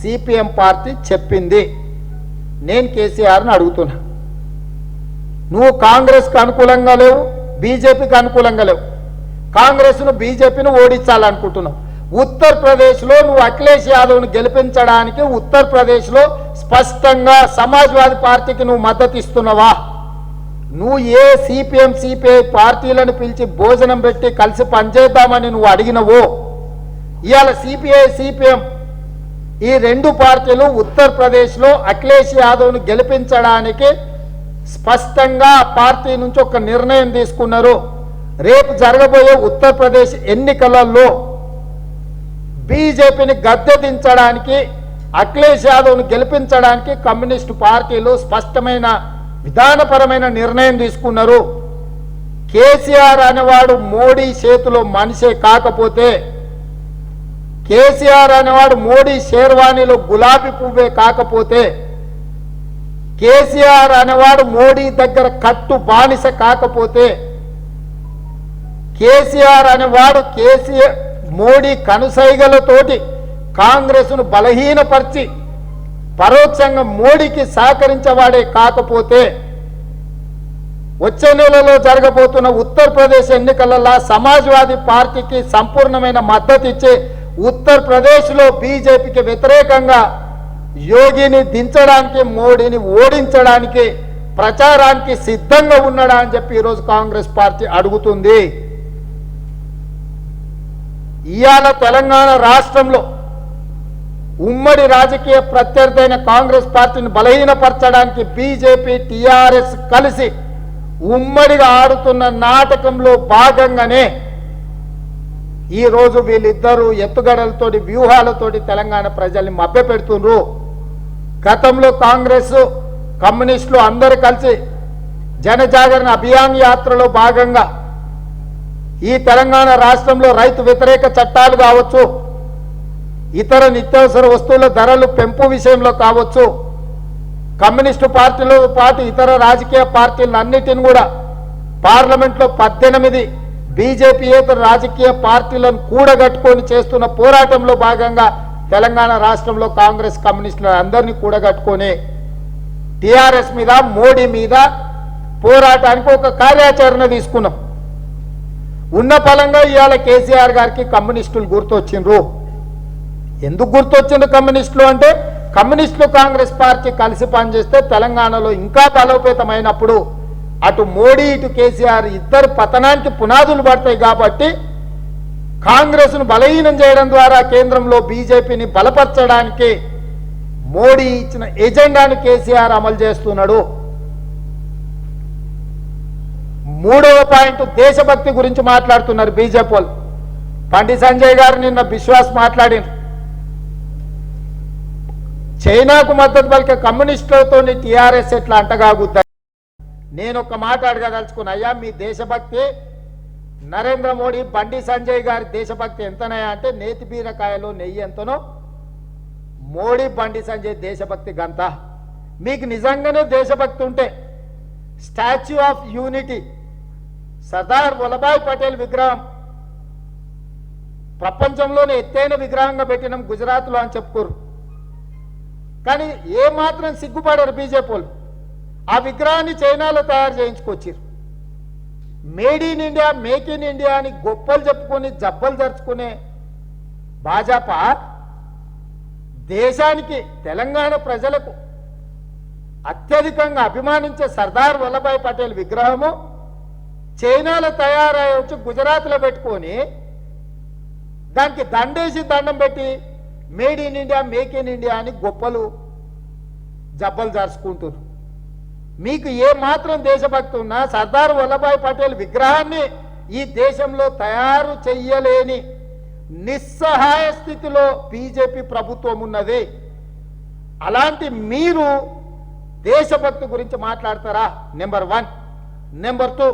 [SPEAKER 1] సిపిఎం పార్టీ చెప్పింది. నేను కేసీఆర్ని అడుగుతున్నా, నువ్వు కాంగ్రెస్కి అనుకూలంగా లేవు, బీజేపీకి అనుకూలంగా లేవు, కాంగ్రెస్ను బీజేపీని ఓడించాలనుకుంటున్నావు. ఉత్తరప్రదేశ్లో నువ్వు అఖిలేష్ యాదవ్ను గెలిపించడానికి ఉత్తరప్రదేశ్లో స్పష్టంగా సమాజ్వాదీ పార్టీకి నువ్వు మద్దతు ఇస్తున్నావా? నువ్వు ఏ సిపిఐ పార్టీలను పిలిచి భోజనం పెట్టి కలిసి పనిచేద్దామని నువ్వు అడిగినవో ఇవాళ సిపిఎం ఈ రెండు పార్టీలు ఉత్తరప్రదేశ్లో అఖిలేష్ యాదవ్ను గెలిపించడానికి స్పష్టంగా పార్టీ నుంచి ఒక నిర్ణయం తీసుకున్నారు. రేపు జరగబోయే ఉత్తరప్రదేశ్ ఎన్నికలలో బీజేపీని గద్దె దించడానికి అఖిలేష్ యాదవ్ను గెలిపించడానికి కమ్యూనిస్టు పార్టీలు స్పష్టమైన విధానపరమైన నిర్ణయం తీసుకున్నారు. కేసీఆర్ అనేవాడు మోడీ చేతిలో మనిషే కాకపోతే, కేసీఆర్ అనేవాడు మోడీ షేర్వాణిలో గులాబీ పువ్వే కాకపోతే, కేసీఆర్ అనేవాడు మోడీ దగ్గర కట్టు బానిస కాకపోతే, కేసీఆర్ అనేవాడు మోడీ కనుసైగలతోటి కాంగ్రెస్ను బలహీనపరిచి పరోక్షంగా మోడీకి సహకరించేవాడే కాకపోతే, వచ్చే నెలలో జరగబోతున్న ఉత్తరప్రదేశ్ ఎన్నికలలో సమాజ్వాదీ పార్టీకి సంపూర్ణమైన మద్దతు ఇచ్చి ఉత్తరప్రదేశ్లో బీజేపీకి వ్యతిరేకంగా యోగిని దించడానికి, మోడీని ఓడించడానికి ప్రచారానికి సిద్ధంగా ఉన్నాడా అని చెప్పి ఈరోజు కాంగ్రెస్ పార్టీ అడుగుతుంది. ఇవాళ తెలంగాణ రాష్ట్రంలో ఉమ్మడి రాజకీయ ప్రత్యర్థి అయిన కాంగ్రెస్ పార్టీని బలహీనపరచడానికి బీజేపీ టీఆర్ఎస్ కలిసి ఉమ్మడిగా ఆడుతున్న నాటకంలో భాగంగానే ఈరోజు వీళ్ళిద్దరూ ఎత్తుగడలతోటి వ్యూహాలతోటి తెలంగాణ ప్రజల్ని మభ్యపెడుతున్నారు. గతంలో కాంగ్రెస్ కమ్యూనిస్టులు అందరూ కలిసి జనజాగరణ అభియాన్ యాత్రలో భాగంగా ఈ తెలంగాణ రాష్ట్రంలో రైతు వ్యతిరేక చట్టాలు కావచ్చు, ఇతర నిత్యావసర వస్తువుల ధరలు పెంపు విషయంలో కావచ్చు, కమ్యూనిస్టు పార్టీలతో పాటు ఇతర రాజకీయ పార్టీలన్నిటిని కూడా పార్లమెంట్లో 18 బీజేపీయేతర రాజకీయ పార్టీలను కూడగట్టుకొని చేస్తున్న పోరాటంలో భాగంగా తెలంగాణ రాష్ట్రంలో కాంగ్రెస్ కమ్యూనిస్టులు అందరినీ కూడగట్టుకొని టీఆర్ఎస్ మీద మోడీ మీద పోరాటానికి ఒక కార్యాచరణ తీసుకున్నాం. ఉన్న ఫలంగా ఇవాళ కేసీఆర్ గారికి కమ్యూనిస్టులు గుర్తొచ్చిండ్రు. ఎందుకు గుర్తొచ్చిండ్రు కమ్యూనిస్టులు అంటే, కమ్యూనిస్టులు కాంగ్రెస్ పార్టీ కలిసి పనిచేస్తే తెలంగాణలో ఇంకా బలోపేతమైనప్పుడు అటు మోడీ ఇటు కేసీఆర్ ఇద్దరు పతనానికి పునాదులు పడతాయి. కాబట్టి కాంగ్రెస్ను బలహీనం చేయడం ద్వారా కేంద్రంలో బీజేపీని బలపరచడానికి మోడీ ఇచ్చిన ఎజెండాను కేసీఆర్ అమలు చేస్తున్నాడు. మూడవ పాయింట్ దేశభక్తి గురించి మాట్లాడుతున్నారు బీజేపీ వాళ్ళు. బండి సంజయ్ గారు నిన్న విశ్వాస్ మాట్లాడినారు. చైనాకు మద్దతు పలికే కమ్యూనిస్టులతో టీఆర్ఎస్ ఎట్లా అంటగాగుద్దా. నేను ఒక మాట అడగదలుచుకున్నా, అయ్యా మీ దేశభక్తి నరేంద్ర మోడీ బండి సంజయ్ గారి దేశభక్తి ఎంతనయా అంటే నేతి బీరకాయలో నెయ్యి ఎంతనో మోడీ బండి సంజయ్ దేశభక్తి గంత. మీకు నిజంగానే దేశభక్తి ఉంటే statue of unity Sardar Vallabhbhai Patel విగ్రహం ప్రపంచంలోనే ఎత్తైన విగ్రహంగా పెట్టినాం గుజరాత్లో అని చెప్పుకోరు. కానీ ఏమాత్రం సిగ్గుపడారు బీజేపీ వాళ్ళు. ఆ విగ్రహాన్ని చైనాలో తయారు చేయించుకొచ్చారు. Made in India, make in India అని గొప్పలు చెప్పుకొని జబ్బలు జరుచుకునే భాజపా దేశానికి తెలంగాణ ప్రజలకు అత్యధికంగా అభిమానించే సర్దార్ వల్లభాయ్ పటేల్ విగ్రహము చైనాలో తయారై వచ్చి గుజరాత్లో పెట్టుకొని దానికి దండేసి దండం పెట్టి made in India, make in India అని గొప్పలు జబ్బలు జరుచుకుంటున్నారు. మీకు ఏ మాత్రం దేశభక్తి ఉన్నా సర్దార్ వల్లభాయ్ పటేల్ విగ్రహాన్ని ఈ దేశంలో తయారు చెయ్యలేని నిస్సహాయ స్థితిలో బీజేపీ ప్రభుత్వం ఉన్నది. అలాంటి మీరు దేశభక్తి గురించి మాట్లాడతారా? నెంబర్ 1. నెంబర్ 2,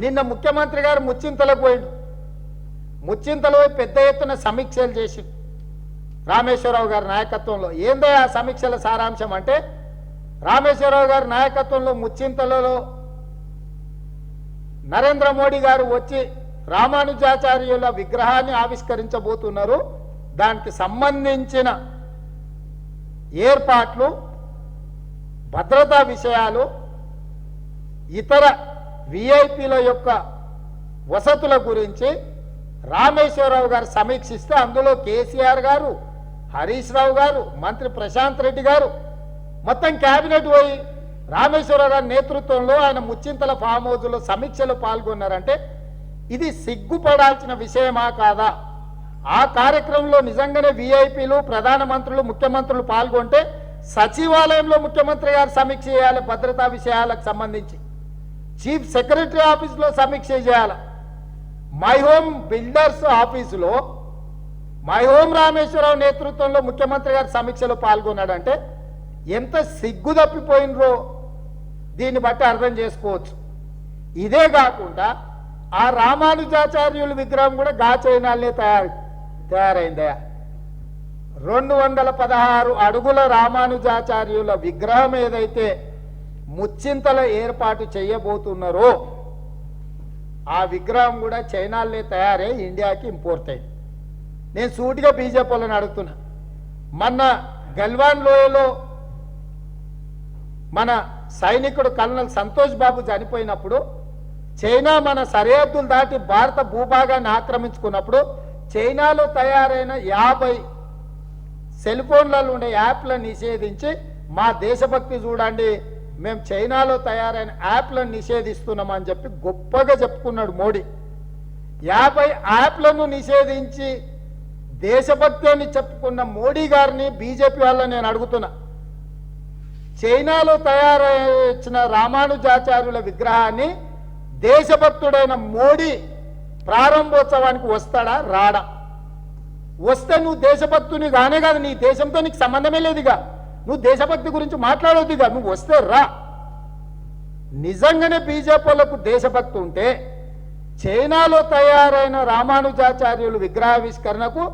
[SPEAKER 1] నిన్న ముఖ్యమంత్రి గారు ముచ్చింతలకు పోయిండు. ముచ్చింతలో పెద్ద ఎత్తున సమీక్షలు చేసి రామేశ్వరరావు గారి నాయకత్వంలో. ఏందో ఆ సమీక్షల సారాంశం అంటే, రామేశ్వరరావు గారి నాయకత్వంలో ముచ్చింతలలో నరేంద్ర మోడీ గారు వచ్చి రామానుజాచార్యుల విగ్రహాన్ని ఆవిష్కరించబోతున్నారు. దానికి సంబంధించిన ఏర్పాట్లు, భద్రతా విషయాలు, ఇతర విఐపీల యొక్క వసతుల గురించి రామేశ్వరరావు గారు సమీక్షిస్తే అందులో కేసీఆర్ గారు, హరీష్ రావు గారు, మంత్రి ప్రశాంత్ రెడ్డి గారు మొత్తం క్యాబినెట్ పోయి రామేశ్వరరావు గారి నేతృత్వంలో ఆయన ముచ్చింతల ఫామ్ హౌస్లో సమీక్షలో పాల్గొన్నారంటే ఇది సిగ్గుపడాల్సిన విషయమా కాదా? ఆ కార్యక్రమంలో నిజంగానే విఐపీలు, ప్రధానమంత్రులు, ముఖ్యమంత్రులు పాల్గొంటే సచివాలయంలో ముఖ్యమంత్రి గారు సమీక్ష చేయాలి. భద్రతా విషయాలకు సంబంధించి చీఫ్ సెక్రటరీ ఆఫీసులో సమీక్ష చేయాలి. మై హోమ్ బిల్డర్స్ ఆఫీసులో మై హోమ్ రామేశ్వరరావు నేతృత్వంలో ముఖ్యమంత్రి గారు సమీక్షలో పాల్గొన్నాడంటే ఎంత సిగ్గు తప్పిపోయినరో దీన్ని బట్టి అర్థం చేసుకోవచ్చు. ఇదే కాకుండా ఆ రామానుజాచార్యుల విగ్రహం కూడా చైనాలనే తయారైందా? 216 అడుగుల రామానుజాచార్యుల విగ్రహం ఏదైతే ముచ్చింతల ఏర్పాటు చేయబోతున్నారో ఆ విగ్రహం కూడా చైనాలనే తయారై ఇండియాకి ఇంపోర్ట్ అయింది. నేను సూటిగా బీజేపీ వాళ్ళని అడుగుతున్నా, మొన్న గల్వాన్ లోయలో మన సైనికుడు కల్నల్ సంతోష్ బాబు చనిపోయినప్పుడు చైనా మన సరిహద్దులు దాటి భారత భూభాగాన్ని ఆక్రమించుకున్నప్పుడు చైనాలో తయారైన 50 సెల్ ఫోన్లలో ఉండే యాప్లను నిషేధించి మా దేశభక్తి చూడండి, మేము చైనాలో తయారైన యాప్లను నిషేధిస్తున్నామని చెప్పి గొప్పగా చెప్పుకున్నాడు మోడీ. 50 యాప్లను నిషేధించి దేశభక్తి అని చెప్పుకున్న మోడీ గారిని బీజేపీ వాళ్ళని నేను అడుగుతున్నా, చైనాలో తయారైన రామానుజాచార్యుల విగ్రహాన్ని దేశభక్తుడైన మోడీ ప్రారంభోత్సవానికి వస్తాడా రాడా? వస్తే నువ్వు దేశభక్తుని కానే కాదు, నీ దేశంతో నీకు సంబంధమే లేదుగా, నువ్వు దేశభక్తి గురించి మాట్లాడొద్దుగా, నువ్వు వస్తే రా. నిజంగానే బీజేపీ వాళ్ళకు దేశభక్తి ఉంటే చైనాలో తయారైన రామానుజాచార్యుల విగ్రహావిష్కరణకు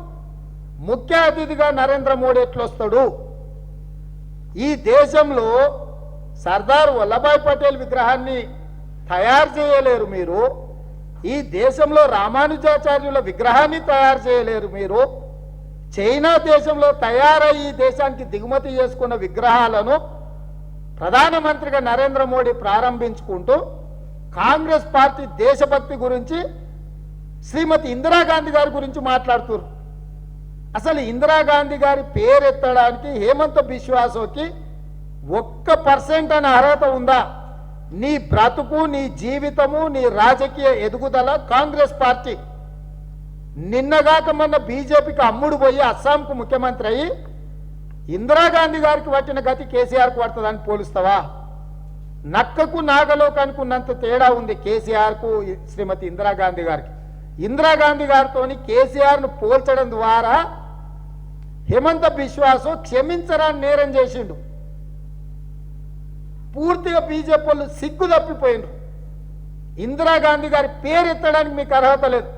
[SPEAKER 1] ముఖ్య అతిథిగా నరేంద్ర మోడీ ఎట్లొస్తాడు? ఈ దేశంలో సర్దార్ వల్లభాయ్ పటేల్ విగ్రహాన్ని తయారు చేయలేరు మీరు, ఈ దేశంలో రామానుజాచార్యుల విగ్రహాన్ని తయారు చేయలేరు మీరు. చైనా దేశంలో తయారై ఈ దేశానికి దిగుమతి చేసుకున్న విగ్రహాలను ప్రధానమంత్రిగా నరేంద్ర మోడీ ప్రారంభించుకుంటూ కాంగ్రెస్ పార్టీ దేశభక్తి గురించి శ్రీమతి ఇందిరాగాంధీ గారి గురించి మాట్లాడుతున్నారు. అసలు ఇందిరాగాంధీ గారి పేరెత్తడానికి హేమంత బిశ్వాసోకి 1% అనే అర్హత ఉందా? నీ బ్రతుకు, నీ జీవితము, నీ రాజకీయ ఎదుగుదల కాంగ్రెస్ పార్టీ. నిన్నగాక మొన్న బీజేపీకి అమ్ముడు పోయి అస్సాంకు ముఖ్యమంత్రి అయ్యి ఇందిరాగాంధీ గారికి పట్టిన గతి కేసీఆర్కు పడుతుందని పోలుస్తావా? నక్కకు నాగలోకానికి ఉన్నంత తేడా ఉంది కేసీఆర్కు శ్రీమతి ఇందిరాగాంధీ గారికి. ఇందిరాగాంధీ గారితో కేసీఆర్ను పోల్చడం ద్వారా హేమంత బిశ్వాసు క్షమించరాని నేరం చేసిండు. పూర్తిగా బీజేపీ వాళ్ళు సిగ్గు తప్పిపోయినరు. ఇందిరాగాంధీ గారి పేరు ఎత్తడానికి మీకు అర్హత లేదు.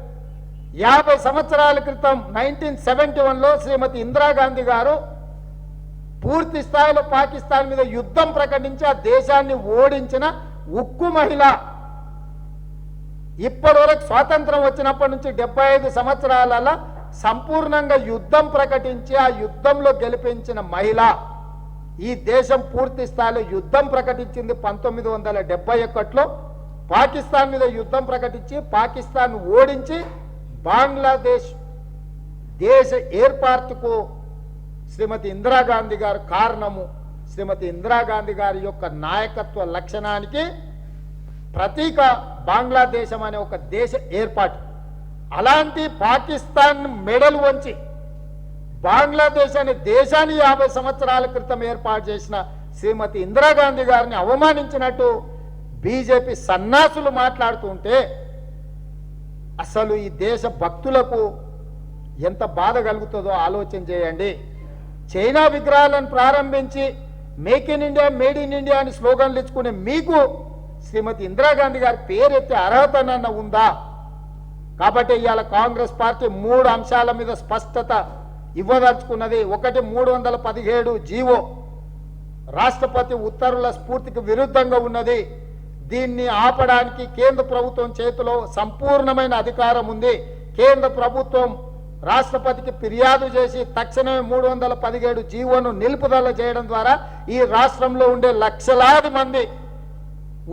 [SPEAKER 1] 50 సంవత్సరాల క్రితం 1971లో శ్రీమతి ఇందిరాగాంధీ గారు పూర్తి స్థాయిలో పాకిస్తాన్ మీద యుద్ధం ప్రకటించి ఆ దేశాన్ని ఓడించిన ఉక్కు మహిళ. ఇప్పటి వరకు స్వాతంత్రం వచ్చినప్పటి నుంచి 75 సంవత్సరాల సంపూర్ణంగా యుద్ధం ప్రకటించి ఆ యుద్ధంలో గెలిపించిన మహిళ. ఈ దేశం పూర్తి స్థాయిలో యుద్ధం ప్రకటించింది 1971లో పాకిస్తాన్ మీద యుద్ధం ప్రకటించి పాకిస్తాన్ ఓడించి బంగ్లాదేశ్ దేశ ఏర్పాటుకు శ్రీమతి ఇందిరాగాంధీ గారు కారణము. శ్రీమతి ఇందిరాగాంధీ గారి యొక్క నాయకత్వ లక్షణానికి ప్రతీక బంగ్లాదేశం అనే ఒక దేశ ఏర్పాటు. అలాంటి పాకిస్తాన్ మెడలు వంచి బంగ్లాదేశ్ అనే దేశాన్ని 50 సంవత్సరాల క్రితం ఏర్పాటు చేసిన శ్రీమతి ఇందిరాగాంధీ గారిని అవమానించినట్టు బీజేపీ సన్నాసులు మాట్లాడుతుంటే అసలు ఈ దేశ భక్తులకు ఎంత బాధ కలుగుతుందో ఆలోచన చేయండి. చైనా విగ్రహాలను ప్రారంభించి make in India, made in India అని స్లోగన్లు ఇచ్చుకునే మీకు శ్రీమతి ఇందిరాగాంధీ గారి పేరెత్తే అర్హతనన్న ఉందా? కాబట్టి ఇవాళ కాంగ్రెస్ పార్టీ 3 అంశాల మీద స్పష్టత ఇవ్వదలుచుకున్నది. ఒకటి, 317 జీవో రాష్ట్రపతి ఉత్తర్వుల స్ఫూర్తికి విరుద్ధంగా ఉన్నది. దీన్ని ఆపడానికి కేంద్ర ప్రభుత్వం చేతిలో సంపూర్ణమైన అధికారం ఉంది. కేంద్ర ప్రభుత్వం రాష్ట్రపతికి ఫిర్యాదు చేసి తక్షణమే 317 జీవోను నిలుపుదల చేయడం ద్వారా ఈ రాష్ట్రంలో ఉండే లక్షలాది మంది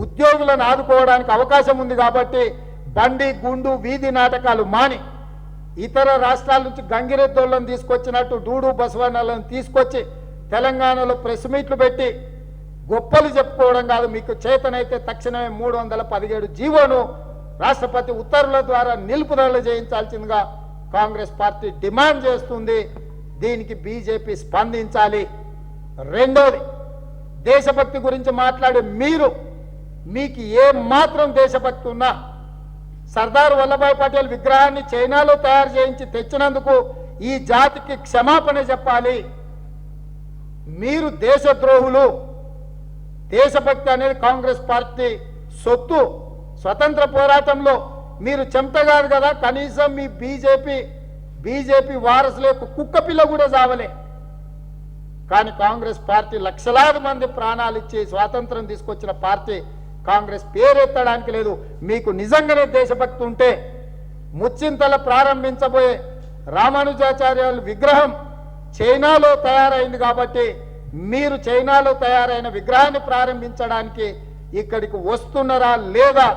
[SPEAKER 1] ఉద్యోగులను ఆదుకోవడానికి అవకాశం ఉంది. కాబట్టి బండి గుండు వీధి నాటకాలు మాని ఇతర రాష్ట్రాల నుంచి గంగిరెద్దోళ్ళను తీసుకొచ్చినట్టు డూడు బసవన్నలను తీసుకొచ్చి తెలంగాణలో ప్రెస్ మీట్లు పెట్టి గొప్పలు చెప్పుకోవడం కాదు, మీకు చేతనైతే తక్షణమే 317 జీవోను రాష్ట్రపతి ఉత్తర్వుల ద్వారా నిలుపుదల చేయించాల్సిందిగా కాంగ్రెస్ పార్టీ డిమాండ్ చేస్తుంది. దీనికి బీజేపీ స్పందించాలి. రెండోది, దేశభక్తి గురించి మాట్లాడే మీకు ఏ మాత్రం దేశభక్తి ఉన్నా సర్దార్ వల్లభాయ్ పటేల్ విగ్రహాన్ని చైనాలో తయారు చేయించి తెచ్చినందుకు ఈ జాతికి క్షమాపణ చెప్పాలి. మీరు దేశద్రోహులు. దేశభక్తి అనేది కాంగ్రెస్ పార్టీ సొత్తు. స్వతంత్ర పోరాటంలో మీరు చెంతగారు కదా, కనీసం మీ బీజేపీ వారసులకు కుక్క పిల్ల కూడా చావలే. కానీ కాంగ్రెస్ పార్టీ లక్షలాది మంది ప్రాణాలు ఇచ్చి స్వాతంత్రం తీసుకొచ్చిన పార్టీ. కాంగ్రెస్ పేరెత్తడానికి లేదు. మీకు నిజంగానే దేశభక్తి ఉంటే ముచ్చింతల ప్రారంభించబోయే రామానుజాచార్యుల విగ్రహం చైనాలో తయారైంది కాబట్టి మీరు చైనాలో తయారైన విగ్రహాన్ని ప్రారంభించడానికి ఇక్కడికి వస్తున్నారా లేదా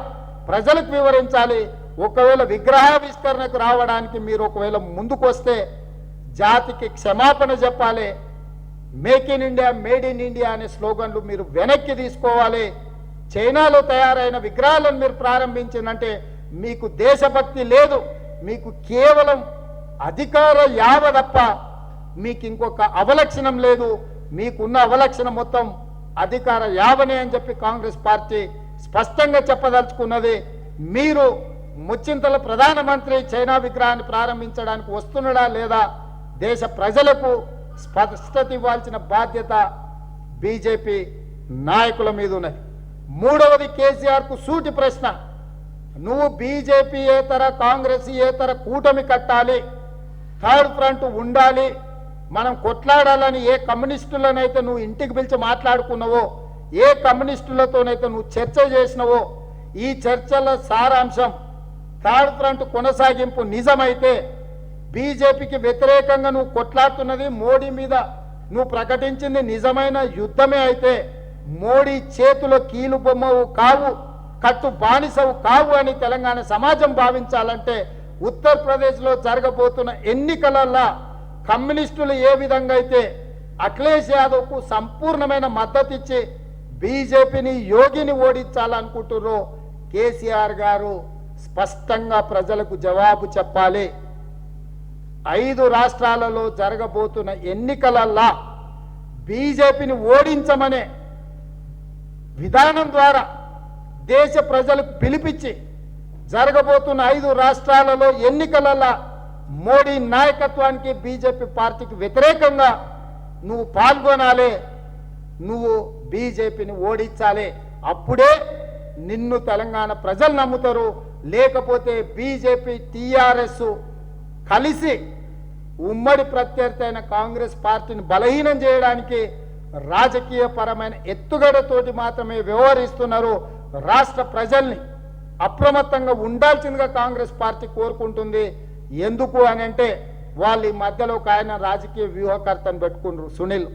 [SPEAKER 1] ప్రజలకు వివరించాలి. ఒకవేళ విగ్రహావిష్కరణకు రావడానికి మీరు ఒకవేళ ముందుకొస్తే జాతికి క్షమాపణ చెప్పాలి. Make in India, made in India అనే స్లోగన్లు మీరు వెనక్కి తీసుకోవాలి. చైనాలో తయారైన విగ్రహాలను మీరు ప్రారంభించిందంటే మీకు దేశభక్తి లేదు, మీకు కేవలం అధికార యావ తప్ప మీకు ఇంకొక అవలక్షణం లేదు. మీకున్న అవలక్షణం మొత్తం అధికార యావనే అని చెప్పి కాంగ్రెస్ పార్టీ స్పష్టంగా చెప్పదలుచుకున్నది. మీరు ముచ్చింతల ప్రధానమంత్రి చైనా విగ్రహాన్ని ప్రారంభించడానికి వస్తున్నాడా లేదా దేశ ప్రజలకు స్పష్టత ఇవ్వాల్సిన బాధ్యత బీజేపీ నాయకుల మీద ఉన్నది. మూడవది, కేసీఆర్కు సూటి ప్రశ్న. నువ్వు బీజేపీ ఏతర కాంగ్రెస్ ఏతర కూటమి కట్టాలి, థర్డ్ ఫ్రంట్ ఉండాలి, మనం కొట్లాడాలని ఏ కమ్యూనిస్టులనైతే నువ్వు ఇంటికి పిలిచి మాట్లాడుకున్నావో, ఏ కమ్యూనిస్టులతోనైతే నువ్వు చర్చ చేసినవో, ఈ చర్చల సారాంశం థర్డ్ ఫ్రంట్ కొనసాగింపు నిజమైతే, బీజేపీకి వ్యతిరేకంగా నువ్వు కొట్లాడుతున్నది మోడీ మీద నువ్వు ప్రకటించింది నిజమైన యుద్ధమే అయితే, మోడీ చేతిలో కీలు బొమ్మవు కావు, కట్టు బానిసవు కావు అని తెలంగాణ సమాజం భావించాలంటే ఉత్తరప్రదేశ్లో జరగబోతున్న ఎన్నికలలో కమ్యూనిస్టులు ఏ విధంగా అయితే అఖిలేష్ యాదవ్కు సంపూర్ణమైన మద్దతు ఇచ్చి బీజేపీని యోగిని ఓడించాలనుకుంటున్నారో కేసీఆర్ గారు స్పష్టంగా ప్రజలకు జవాబు చెప్పాలి. 5 రాష్ట్రాలలో జరగబోతున్న ఎన్నికలలో బీజేపీని ఓడించమనే విధానం ద్వారా దేశ ప్రజలకు పిలిపించి జరగబోతున్న 5 రాష్ట్రాలలో ఎన్నికలలో మోడీ నాయకత్వానికి బీజేపీ పార్టీకి వ్యతిరేకంగా నువ్వు పాల్గొనాలి, నువ్వు బీజేపీని ఓడించాలి. అప్పుడే నిన్ను తెలంగాణ ప్రజలు నమ్ముతారు. లేకపోతే బీజేపీ టీఆర్ఎస్ కలిసి ఉమ్మడి ప్రత్యర్థి అయిన కాంగ్రెస్ పార్టీని బలహీనం చేయడానికి రాజకీయపరమైన ఎత్తుగడతోటి మాత్రమే వ్యవహరిస్తున్నారు. రాష్ట్ర ప్రజల్ని అప్రమత్తంగా ఉండాల్సిందిగా కాంగ్రెస్ పార్టీ కోరుకుంటుంది. ఎందుకు అని అంటే వాళ్ళు ఈ మధ్యలో ఒక ఆయన రాజకీయ వ్యూహకర్తను పెట్టుకున్నారు, సునీల్.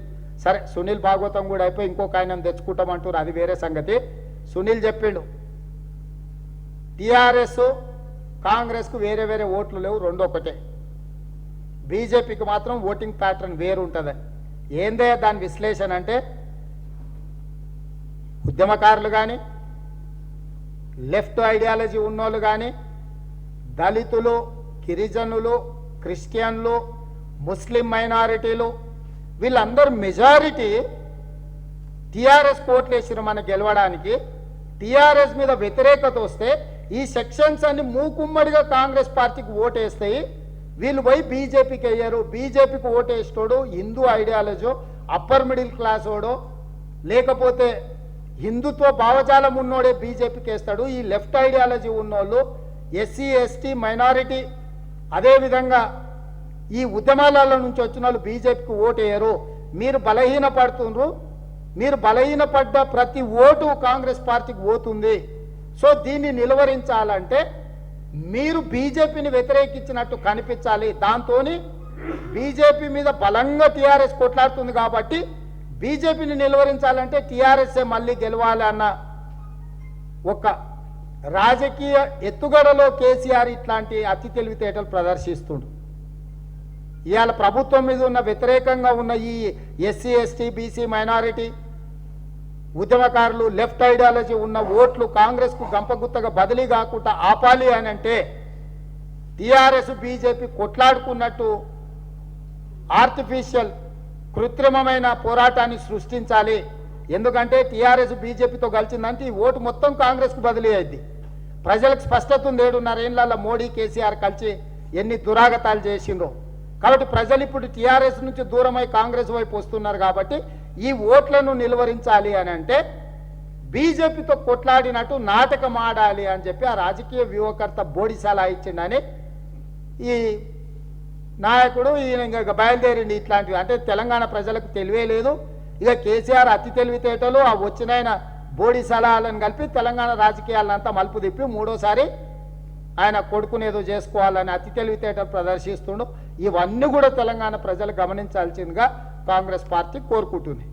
[SPEAKER 1] సరే, సునీల్ భాగవతం కూడా అయిపోయి ఇంకొక ఆయనను తెచ్చుకుంటామంటారు, అది వేరే సంగతి. సునీల్ చెప్పిండు టీఆర్ఎస్ కాంగ్రెస్కు వేరే వేరే ఓట్లు లేవు, రెండు ఒకటే. బీజేపీకి మాత్రం ఓటింగ్ ప్యాటర్న్ వేరు ఉంటుందని. ఏందే దాని విశ్లేషణ అంటే, ఉద్యమకారులు కానీ, లెఫ్ట్ ఐడియాలజీ ఉన్నోళ్ళు కానీ, దళితులు, గిరిజనులు, క్రిస్టియన్లు, ముస్లిం మైనారిటీలు, వీళ్ళందరూ మెజారిటీ టీఆర్ఎస్ ఓట్లు వేసిరు మన గెలవడానికి. టీఆర్ఎస్ మీద వ్యతిరేకత వస్తే ఈ సెక్షన్స్ అన్ని మూకుమ్మడిగా కాంగ్రెస్ పార్టీకి ఓటేస్తాయి. వీళ్ళు పోయి బీజేపీకి అయ్యారు. బీజేపీకి ఓటేస్తాడు Hindu ideology, upper middle class వాడో లేకపోతే హిందుత్వ భావజాలం ఉన్నోడే బీజేపీకి వేస్తాడు. ఈ లెఫ్ట్ ఐడియాలజీ ఉన్నోళ్ళు, ఎస్సీ ఎస్టీ మైనారిటీ, అదేవిధంగా ఈ ఉద్యమాల నుంచి వచ్చిన వాళ్ళు బీజేపీకి ఓటేయరు. మీరు బలహీనపడుతున్నారు. మీరు బలహీనపడ్డ ప్రతి ఓటు కాంగ్రెస్ పార్టీకి పోతుంది. సో దీన్ని నిలువరించాలంటే మీరు బీజేపీని వ్యతిరేకించినట్టు కనిపించాలి. దాంతో బీజేపీ మీద బలంగా టీఆర్ఎస్ కొట్లాడుతుంది కాబట్టి బీజేపీని నిలువరించాలంటే టీఆర్ఎస్ఏ మళ్ళీ గెలవాలి అన్న ఒక రాజకీయ ఎత్తుగడలో కేసీఆర్ ఇట్లాంటి అతి తెలివితేటలు ప్రదర్శిస్తుండు. ఇవాళ ప్రభుత్వం మీద ఉన్న వ్యతిరేకంగా ఉన్న ఈ ఎస్సీ ఎస్టీ బీసీ మైనారిటీ ఉద్యమకారులు లెఫ్ట్ ఐడియాలజీ ఉన్న ఓట్లు కాంగ్రెస్కు గంపగుత్తగా బదిలీ కాకుండా ఆపాలి అని అంటే టీఆర్ఎస్ బీజేపీ కొట్లాడుకున్నట్టు ఆర్టిఫిషియల్ కృత్రిమమైన పోరాటాన్ని సృష్టించాలి. ఎందుకంటే టీఆర్ఎస్ బీజేపీతో కలిసిందంటే ఈ ఓటు మొత్తం కాంగ్రెస్కు బదిలీ అయింది. ప్రజలకు స్పష్టత ఉంది. 7.5 ఏళ్లలో మోడీ కేసీఆర్ కలిసి ఎన్ని దురాగతాలు చేసిండ్రో. కాబట్టి ప్రజలు ఇప్పుడు టీఆర్ఎస్ నుంచి దూరమై కాంగ్రెస్ వైపు వస్తున్నారు. కాబట్టి ఈ ఓట్లను నిలువరించాలి అని అంటే బీజేపీతో కొట్లాడినట్టు నాటకం ఆడాలి అని చెప్పి ఆ రాజకీయ వ్యూహకర్త బోడిసాలా ఇచ్చిండని ఈ నాయకుడు ఈయన ఇంకా బయలుదేరింది. ఇట్లాంటివి అంటే తెలంగాణ ప్రజలకు తెలివే లేదు. ఇక కేసీఆర్ అతి తెలివితేటలు ఆ వచ్చినాయన బోడి సలహాలను కలిపి తెలంగాణ రాజకీయాలంతా మలుపు తిప్పి మూడోసారి ఆయన కొడుకునేదో చేసుకోవాలని అతి తెలివితేటలు ప్రదర్శిస్తుండు. ఇవన్నీ కూడా తెలంగాణ ప్రజలు గమనించాల్సిందిగా కాంగ్రెస్ పార్టీ కోరుకుంటుంది.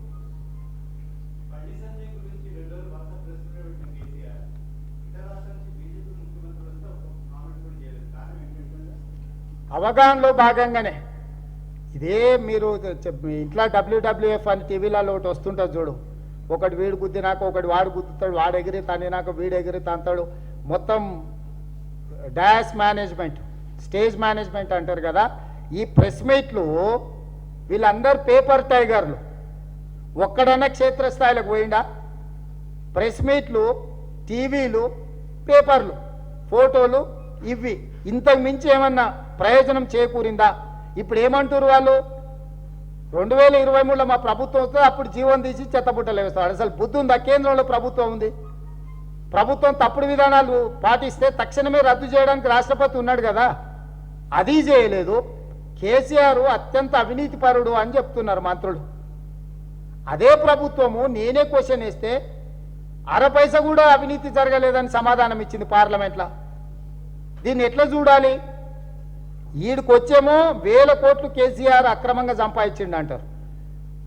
[SPEAKER 1] అవగాహనలో భాగంగానే ఇదే మీరు ఇంట్లో WWF అని టీవీలలో ఒకటి వస్తుంటుంది చూడు. ఒకటి వీడు గుద్దినాక ఒకటి వాడు గుద్దుతాడు, వాడు ఎగిరి తన్నినాక వీడు ఎగిరి తంతాడు. మొత్తం డాష్ మేనేజ్మెంట్, స్టేజ్ మేనేజ్మెంట్ అంటారు కదా. ఈ ప్రెస్ మీట్లు వీళ్ళందరూ పేపర్ టైగర్లు. ఒక్కడన్నా క్షేత్రస్థాయిలకు పోయిండా? ప్రెస్ మీట్లు, టీవీలు, పేపర్లు, ఫోటోలు ఇవి ఇంతకు మించి ఏమన్నా ప్రయోజనం చేకూరిందా? ఇప్పుడు ఏమంటారు వాళ్ళు? 2023లో మా ప్రభుత్వం వస్తే అప్పుడు జీవం తీసి చెత్తబుట్టలు వేస్తాడు. అసలు బుద్ధి ఉందా? కేంద్రంలో ప్రభుత్వం ఉంది. ప్రభుత్వం తప్పుడు విధానాలు పాటిస్తే తక్షణమే రద్దు చేయడానికి రాష్ట్రపతి ఉన్నాడు కదా, అది చేయలేదు. కేసీఆర్ అత్యంత అవినీతిపరుడు అని చెప్తున్నారు మంత్రులు. అదే ప్రభుత్వము నేనే క్వశ్చన్ వేస్తే అరపైస కూడా అవినీతి జరగలేదని సమాధానం ఇచ్చింది పార్లమెంట్లో. దీన్ని ఎట్లా చూడాలి? ఈడికి వచ్చేమో 1000 కోట్లు కేసీఆర్ అక్రమంగా సంపాదించిండు అంటారు.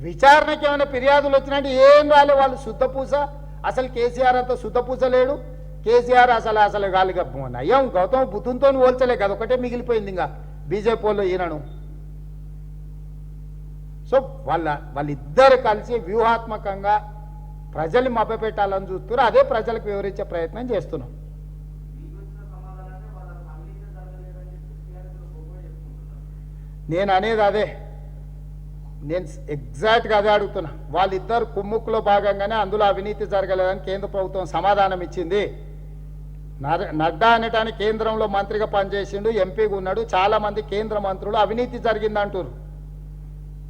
[SPEAKER 1] విచారణకి ఏమైనా ఫిర్యాదులు వచ్చినట్టు ఏం రాలే. వాళ్ళు శుద్ధపూస. అసలు కేసీఆర్ అంతా శుద్ధపూస లేడు. కేసీఆర్ అసలు గాలిగా నయ్యం గౌతమ్ బుద్ధునితో పోల్చలే కదా, ఒకటే మిగిలిపోయింది ఇంకా బీజేపీ వాళ్ళు ఈయనను. సో వాళ్ళిద్దరు కలిసి వ్యూహాత్మకంగా ప్రజల్ని మభ్యపెట్టాలని చూస్తున్నారు. అదే ప్రజలకు వివరించే ప్రయత్నం చేస్తున్నాం. నేను అనేది అదే, నేను ఎగ్జాక్ట్గా అదే అడుగుతున్నా. వాళ్ళిద్దరు కుమ్ముక్కులో భాగంగానే అందులో అవినీతి జరగలేదని కేంద్ర ప్రభుత్వం సమాధానం ఇచ్చింది. నడ్డా అనటానికి కేంద్రంలో మంత్రిగా పనిచేసిండు, ఎంపీగా ఉన్నాడు. చాలామంది కేంద్ర మంత్రులు అవినీతి జరిగిందంటారు.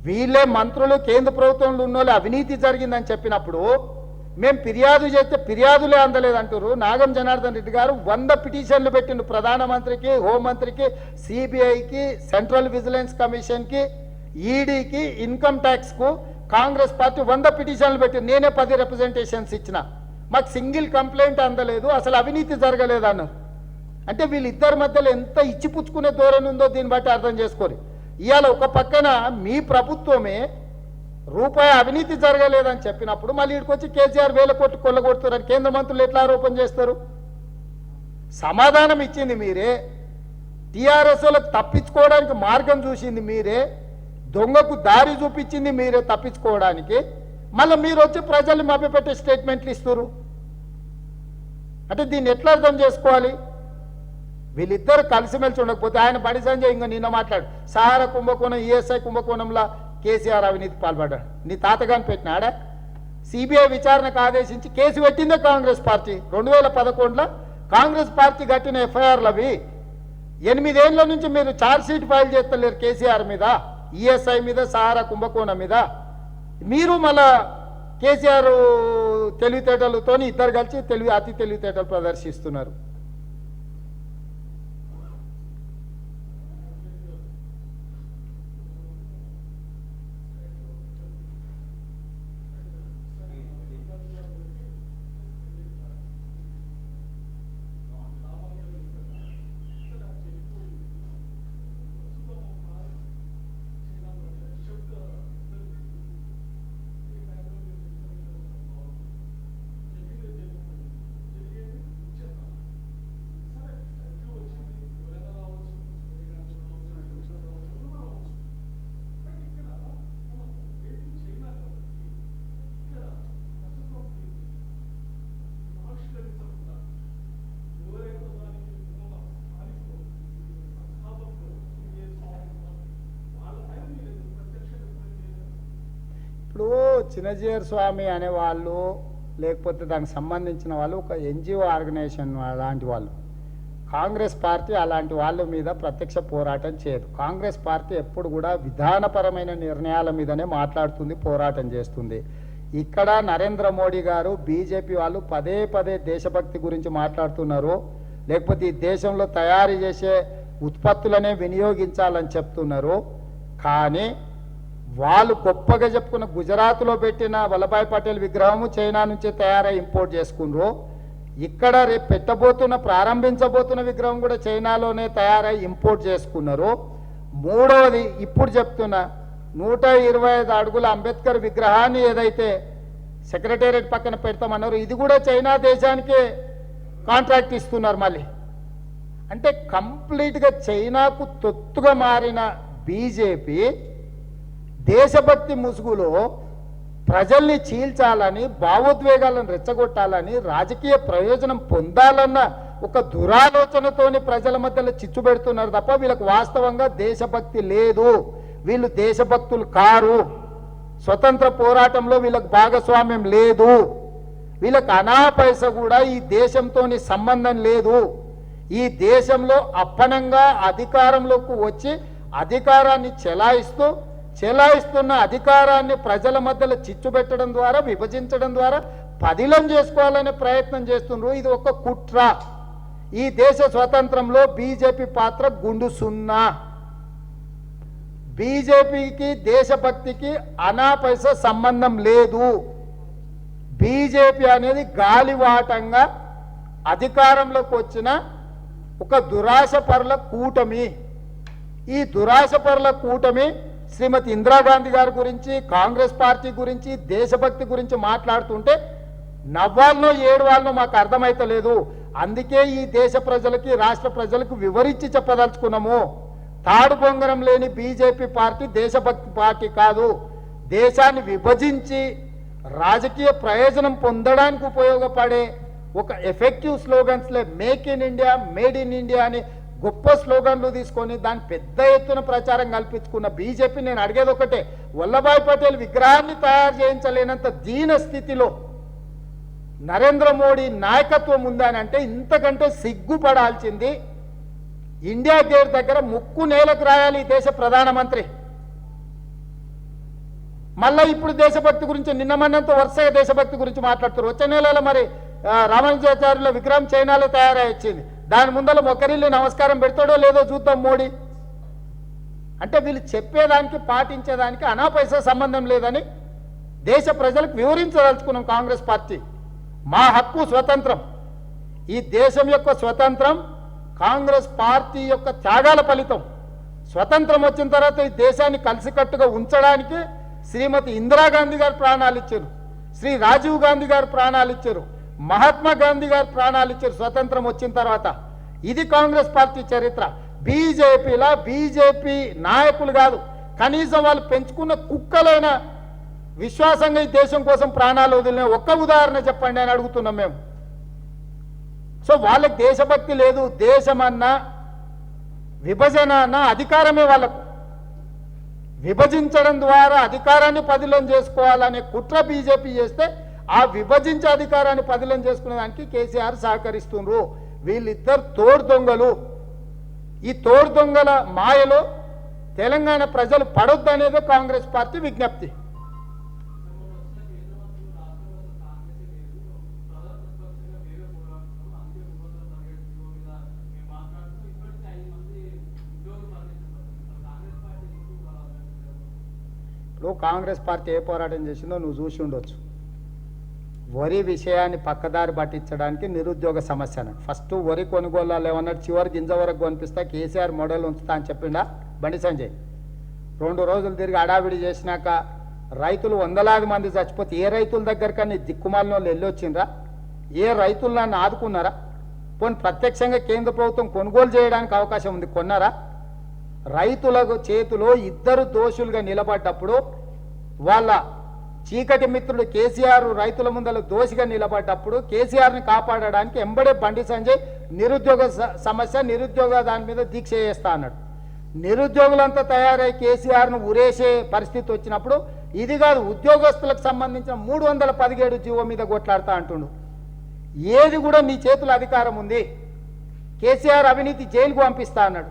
[SPEAKER 1] వీళ్ళే మంత్రులు కేంద్ర ప్రభుత్వంలో ఉన్నోళ్ళు అవినీతి జరిగిందని చెప్పినప్పుడు మేము ఫిర్యాదు చేస్తే ఫిర్యాదులే అందలేదంటారు. నాగం జనార్దన్ రెడ్డి గారు 100 పిటిషన్లు పెట్టిండు ప్రధానమంత్రికి, హోంమంత్రికి, సిబిఐకి, సెంట్రల్ విజిలెన్స్ కమిషన్కి, ఈడీకి, ఇన్కమ్ ట్యాక్స్కు. కాంగ్రెస్ పార్టీ 100 పిటిషన్లు పెట్టింది. నేనే 10 రిప్రజెంటేషన్స్ ఇచ్చిన. మాకు సింగిల్ కంప్లైంట్ అందలేదు, అసలు అవినీతి జరగలేదు అన్నారు. అంటే వీళ్ళిద్దరి మధ్యలో ఎంత ఇచ్చిపుచ్చుకునే ధోరణి ఉందో దీన్ని బట్టి అర్థం చేసుకోరు. ఇవాళ ఒక పక్కన మీ ప్రభుత్వమే రూపాయి అవినీతి జరగలేదని చెప్పినప్పుడు మళ్ళీ ఇక్కడికి వచ్చి కేసీఆర్ 1000 కోట్లు కొల్లగొడుతున్నారని కేంద్ర మంత్రులు ఎట్లా ఆరోపణ చేస్తారు? సమాధానం ఇచ్చింది మీరే, టీఆర్ఎస్ వాళ్ళకి తప్పించుకోవడానికి మార్గం చూసింది మీరే, దొంగకు దారి చూపించింది మీరే తప్పించుకోవడానికి. మళ్ళీ మీరు వచ్చి ప్రజల్ని మభ్యపెట్టే స్టేట్మెంట్లు ఇస్తారు. అంటే దీన్ని ఎట్లా అర్థం చేసుకోవాలి? వీళ్ళిద్దరు కలిసిమెలిసి ఉండకపోతే ఆయన బండి సంజయ్ ఇంకా నిన్న మాట్లాడు సహారా కుంభకోణం, ఈఎస్ఐ కుంభకోణంలో కేసీఆర్ అవినీతి పాల్పడ్డాడు. నీ తాతగాని పెట్టినాడా? సిబిఐ విచారణకు ఆదేశించి కేసు పెట్టిందే కాంగ్రెస్ పార్టీ. 2011లో కాంగ్రెస్ పార్టీ కట్టిన ఎఫ్ఐఆర్లు అవి. 8 ఏళ్ల నుంచి మీరు ఛార్జ్ షీట్ ఫైల్ చేస్తలేరు కేసీఆర్ మీద, ఈఎస్ఐ మీద, సహారా కుంభకోణం మీద. మీరు మళ్ళా కేసీఆర్ తెలివితేటలతో ఇద్దరు కలిసి అతి తెలివితేటలు ప్రదర్శిస్తున్నారు. చిన్నజీయర్ స్వామి అనే వాళ్ళు లేకపోతే దానికి సంబంధించిన వాళ్ళు ఒక ఎన్జిఓ ఆర్గనైజేషన్ అలాంటి వాళ్ళు. కాంగ్రెస్ పార్టీ అలాంటి వాళ్ళ మీద ప్రత్యక్ష పోరాటం చేయదు. కాంగ్రెస్ పార్టీ ఎప్పుడు కూడా విధానపరమైన నిర్ణయాల మీదనే మాట్లాడుతుంది, పోరాటం చేస్తుంది. ఇక్కడ నరేంద్ర మోడీ గారు బీజేపీ వాళ్ళు పదే పదే దేశభక్తి గురించి మాట్లాడుతున్నారు, లేకపోతే ఈ దేశంలో తయారు చేసే ఉత్పత్తులనే వినియోగించాలని చెప్తున్నారు. కానీ వాళ్ళు గొప్పగా చెప్పుకున్న గుజరాత్లో పెట్టిన వల్లభాయ్ పటేల్ విగ్రహము చైనా నుంచే తయారై ఇంపోర్ట్ చేసుకున్నారు. ఇక్కడ రేపు పెట్టబోతున్న ప్రారంభించబోతున్న విగ్రహం కూడా చైనాలోనే తయారై ఇంపోర్ట్ చేసుకున్నారు. మూడవది ఇప్పుడు చెప్తున్న 125 అడుగుల అంబేద్కర్ విగ్రహాన్ని ఏదైతే సెక్రటేరియట్ పక్కన పెడతామన్నారు, ఇది కూడా చైనా దేశానికే కాంట్రాక్ట్ ఇస్తున్నారు. మళ్ళీ అంటే కంప్లీట్గా చైనాకు తొత్తుగా మారిన బీజేపీ దేశభక్తి ముసుగులో ప్రజల్ని చీల్చాలని, భావోద్వేగాలను రెచ్చగొట్టాలని, రాజకీయ ప్రయోజనం పొందాలన్న ఒక దురాలోచనతోని ప్రజల మధ్యలో చిచ్చు పెడుతున్నారు తప్ప వీళ్ళకి వాస్తవంగా దేశభక్తి లేదు. వీళ్ళు దేశభక్తులు కారు. స్వతంత్ర పోరాటంలో వీళ్ళకి భాగస్వామ్యం లేదు. వీళ్ళకి అనా పైస కూడా ఈ దేశంతోని సంబంధం లేదు. ఈ దేశంలో అప్పనంగా అధికారంలోకి వచ్చి అధికారాన్ని చెలాయిస్తున్న అధికారాన్ని ప్రజల మధ్యలో చిచ్చు పెట్టడం ద్వారా, విభజించడం ద్వారా పదిలం చేసుకోవాలనే ప్రయత్నం చేస్తున్నారు. ఇది ఒక కుట్ర. ఈ దేశ స్వతంత్రంలో బీజేపీ పాత్ర గుండు సున్నా. బీజేపీకి దేశభక్తికి అనా పైస సంబంధం లేదు. బీజేపీ అనేది గాలివాటంగా అధికారంలోకి వచ్చిన ఒక దురాశపరుల కూటమి. ఈ దురాశపరుల కూటమి శ్రీమతి ఇందిరాగాంధీ గారి గురించి, కాంగ్రెస్ పార్టీ గురించి, దేశభక్తి గురించి మాట్లాడుతుంటే నవ్వాలనో ఏడవాలనో మాకు అర్థమైతలేదు. అందుకే ఈ దేశ ప్రజలకి, రాష్ట్ర ప్రజలకు వివరించి చెప్పదలుచుకున్నాము. తాడు బొంగరం లేని బీజేపీ పార్టీ దేశభక్తి పార్టీ కాదు. దేశాన్ని విభజించి రాజకీయ ప్రయోజనం పొందడానికి ఉపయోగపడే ఒక ఎఫెక్టివ్ స్లోగన్స్లే make in India, made in India అని గొప్ప స్లోగన్లు తీసుకొని దాన్ని పెద్ద ఎత్తున ప్రచారం కల్పించుకున్న బీజేపీ, నేను అడిగేది ఒకటే, వల్లభాయ్ పటేల్ విగ్రహాన్ని తయారు చేయించలేనంత దీన స్థితిలో నరేంద్ర మోడీ నాయకత్వం ఉందని అంటే ఇంతకంటే సిగ్గుపడాల్సింది ఇండియా గేట్ దగ్గర ముక్కు నేలకు రాయాలి ఈ దేశ ప్రధానమంత్రి. మళ్ళీ ఇప్పుడు దేశభక్తి గురించి నిన్నమన్నంత వరుసగా దేశభక్తి గురించి మాట్లాడుతారు. వచ్చే నెలలో మరి రామానుజాచార్యుల విగ్రహం చైనాలో తయారై వచ్చింది. దాని ముందర మొక్కరిల్లు నమస్కారం పెడతాడో లేదో చూద్దాం మోడీ. అంటే వీళ్ళు చెప్పేదానికి పాటించేదానికి అనా పైసా సంబంధం లేదని దేశ ప్రజలకు వివరించదలుచుకున్నాం. కాంగ్రెస్ పార్టీ మా హక్కు స్వతంత్రం. ఈ దేశం యొక్క స్వతంత్రం కాంగ్రెస్ పార్టీ యొక్క త్యాగాల ఫలితం. స్వతంత్రం వచ్చిన తర్వాత ఈ దేశాన్ని కలిసికట్టుగా ఉంచడానికి శ్రీమతి ఇందిరాగాంధీ గారు ప్రాణాలు ఇచ్చారు, శ్రీ రాజీవ్ గాంధీ గారు ప్రాణాలు ఇచ్చారు, మహాత్మా గాంధీ గారు ప్రాణాలు ఇచ్చారు స్వతంత్రం వచ్చిన తర్వాత. ఇది కాంగ్రెస్ పార్టీ చరిత్ర. బీజేపీ నాయకులు కాదు, కనీసం వాళ్ళు పెంచుకున్న కుక్కలైన విశ్వాసంగా ఈ దేశం కోసం ప్రాణాలు వదిలిన ఒక్క ఉదాహరణ చెప్పండి అని అడుగుతున్నాం మేము. సో వాళ్ళకి దేశభక్తి లేదు. దేశమన్నా విభజన అన్న అధికారమే వాళ్ళకు. విభజించడం ద్వారా అధికారాన్ని పదిలం చేసుకోవాలనే కుట్ర బీజేపీ చేస్తే ఆ విభజించే అధికారాన్ని పదిలం చేసుకునే దానికి కేసీఆర్ సహకరిస్తున్నారు. వీళ్ళిద్దరు తోడు దొంగలు. ఈ తోడు దొంగల మాయలో తెలంగాణ ప్రజలు పడొద్దనేదే కాంగ్రెస్ పార్టీ విజ్ఞప్తి. ఇప్పుడు కాంగ్రెస్ పార్టీ ఏ పోరాటం చేసిందో నువ్వు చూసి ఉండొచ్చు. వరి విషయాన్ని పక్కదారి పట్టించడానికి నిరుద్యోగ సమస్య అన్నాడు. ఫస్ట్ వరి కొనుగోలు ఏమన్నాడు, చివరి గింజ వరకు కొనిపిస్తా, కేసీఆర్ మోడల్ ఉంచుతా అని చెప్పిండా బండి సంజయ్. 2 రోజులు తిరిగి అడావిడి చేసినాక రైతులు వందలాది మంది చచ్చిపోతే ఏ రైతుల దగ్గరకన్నా దిక్కుమాలిన వాళ్ళు వెళ్ళొచ్చిండ్రా? ఏ రైతులు నన్ను ఆదుకున్నారా? పోనీ ప్రత్యక్షంగా కేంద్ర ప్రభుత్వం కొనుగోలు చేయడానికి అవకాశం ఉంది, కొన్నారా? రైతుల చేతిలో ఇద్దరు దోషులుగా నిలబడ్డప్పుడు వాళ్ళ చీకటి మిత్రుడు కేసీఆర్ రైతుల ముందర దోషిగా నిలబడ్డప్పుడు కేసీఆర్ని కాపాడడానికి ఎంబడే బండి సంజయ్ నిరుద్యోగ సమస్య, నిరుద్యోగ దాని మీద దీక్ష చేస్తా అన్నాడు. నిరుద్యోగులంతా తయారై కేసీఆర్ను ఉరేసే పరిస్థితి వచ్చినప్పుడు ఇది కాదు ఉద్యోగస్తులకు సంబంధించిన 317 జీవో మీద కొట్లాడుతా అంటుండు. ఏది కూడా నీ చేతుల అధికారం ఉంది. కేసీఆర్ అవినీతి జైలుకు పంపిస్తా అన్నాడు.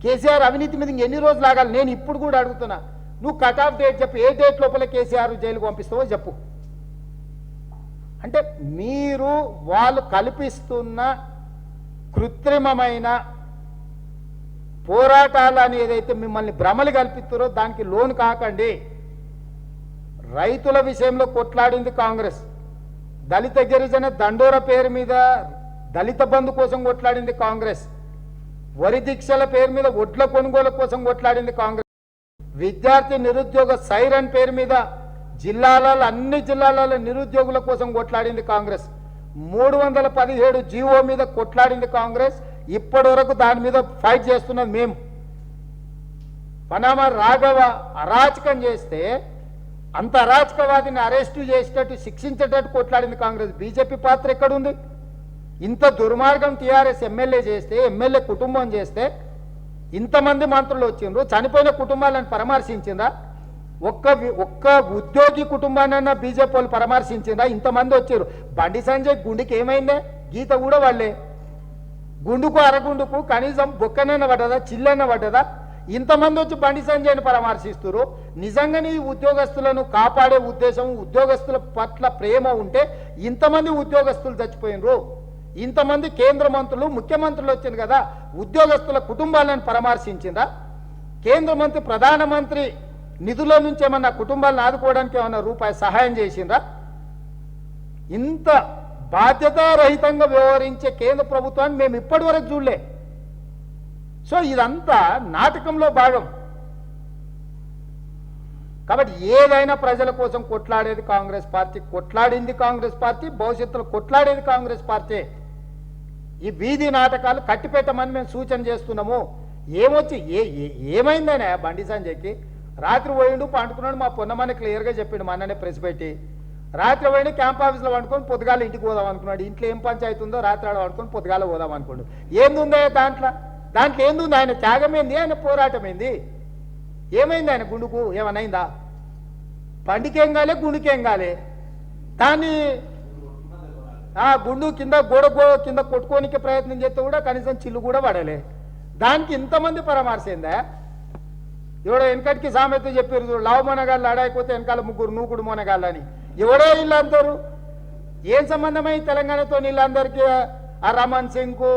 [SPEAKER 1] కేసీఆర్ అవినీతి మీద ఎన్ని రోజులు ఆగాలి? నేను ఇప్పుడు కూడా అడుగుతున్నా, నువ్వు కట్ ఆఫ్ డేట్ చెప్పు. ఏ డేట్ లోపల కేసీఆర్ జైలుకు పంపిస్తావో చెప్పు. అంటే మీరు వాళ్ళు కల్పిస్తున్న కృత్రిమమైన పోరాటాలని ఏదైతే మిమ్మల్ని భ్రమలు కల్పిస్తారో దానికి లోన్ కాకండి. రైతుల విషయంలో కొట్లాడింది కాంగ్రెస్, దళిత గిరిజన దండోర పేరు మీద దళిత బంధు కోసం కొట్లాడింది కాంగ్రెస్, వరి దీక్షల పేరు మీద ఒడ్ల కొనుగోలు కోసం కొట్లాడింది కాంగ్రెస్, విద్యార్థి నిరుద్యోగ సైరన్ పేరు మీద జిల్లాలలో అన్ని జిల్లాలలో నిరుద్యోగుల కోసం కొట్లాడింది కాంగ్రెస్, 317 జీవో మీద కొట్లాడింది కాంగ్రెస్. ఇప్పటి వరకు దాని మీద ఫైట్ చేస్తున్నది మేము. పనామా రాఘవ అరాచకం చేస్తే అంత అరాచకవాదిని అరెస్టు చేసేటట్టు శిక్షించేటట్టు కొట్లాడింది కాంగ్రెస్. బీజేపీ పాత్ర ఎక్కడుంది? ఇంత దుర్మార్గం టీఆర్ఎస్ ఎమ్మెల్యే చేస్తే, ఎమ్మెల్యే కుటుంబం చేస్తే ఇంతమంది మంత్రులు వచ్చిండ్రు, చనిపోయిన కుటుంబాలను పరామర్శించిందా? ఒక్క ఉద్యోగి కుటుంబానైనా బీజేపీ వాళ్ళు పరామర్శించిందా? ఇంతమంది వచ్చారు. బండి సంజయ్ గుండెకి ఏమైందే? గీత కూడా వాళ్ళే. గుండుకు అరగుండుకు కనీసం బొక్కనైనా పడ్డదా, చిల్లైనా పడ్డదా? ఇంతమంది వచ్చి బండి సంజయ్ని పరామర్శిస్తున్నారు. నిజంగానే ఈ ఉద్యోగస్తులను కాపాడే ఉద్దేశం, ఉద్యోగస్తుల పట్ల ప్రేమ ఉంటే ఇంతమంది ఉద్యోగస్తులు చచ్చిపోయినరు. ఇంతమంది కేంద్ర మంత్రులు, ముఖ్యమంత్రులు వచ్చింది కదా, ఉద్యోగస్తుల కుటుంబాలను పరామర్శించిందా? కేంద్ర మంత్రి, ప్రధానమంత్రి నిధుల నుంచి ఏమన్నా కుటుంబాలను ఆదుకోవడానికి ఏమన్నా రూపాయి సహాయం చేసిందా? ఇంత బాధ్యతారహితంగా వ్యవహరించే కేంద్ర ప్రభుత్వాన్ని మేము ఇప్పటి వరకు చూడలే. సో ఇదంతా నాటకంలో భాగం. కాబట్టి ఏదైనా ప్రజల కోసం కొట్లాడేది కాంగ్రెస్ పార్టీ, కొట్లాడింది కాంగ్రెస్ పార్టీ, భవిష్యత్తులో కొట్లాడేది కాంగ్రెస్ పార్టీ. ఈ వీధి నాటకాలు కట్టిపెట్టమని మేము సూచన చేస్తున్నాము. ఏమొచ్చి ఏమైందనే బండి సంజయ్కి? రాత్రి పోయిండు, పండుకున్నాడు. మా పొన్నమని క్లియర్గా చెప్పిండు, మా అన్ననే ప్రెస్ పెట్టి. రాత్రి పోయిండు, క్యాంప్ ఆఫీస్లో వండుకొని పొద్దుగాల ఇంటికి పోదాం అనుకున్నాడు. ఇంట్లో ఏం పంచాయతీ ఉందో రాత్రి ఆడ వండుకొని పొద్దుగాల పోదాం అనుకోండు. ఏందుందో దాంట్లో ఏందుంది? ఆయన త్యాగం ఏంది? ఆయన పోరాటం ఏంది? ఏమైంది? ఆయన గుండుకు ఏమనైందా? పండికేం కాలే, గుండుకేం కాలే. దాన్ని గుండు కింద గోడ కింద కొట్టుకోనికి ప్రయత్నం చేస్తే కూడా కనీసం చిల్లు కూడా పడలే. దానికి ఇంతమంది పరామర్శిందా? ఎవడో వెనకటికి సామెత చెప్పారు చూడు, లావు మొనగాళ్ళు ఆడాయిపోతే వెనకాల ముగ్గురు నూకుడు మొనగాళ్ళని. ఎవడో వీళ్ళు అందరూ ఏం సంబంధమై తెలంగాణతో వీళ్ళందరికీ? ఆ రమణ్ సింగ్కు,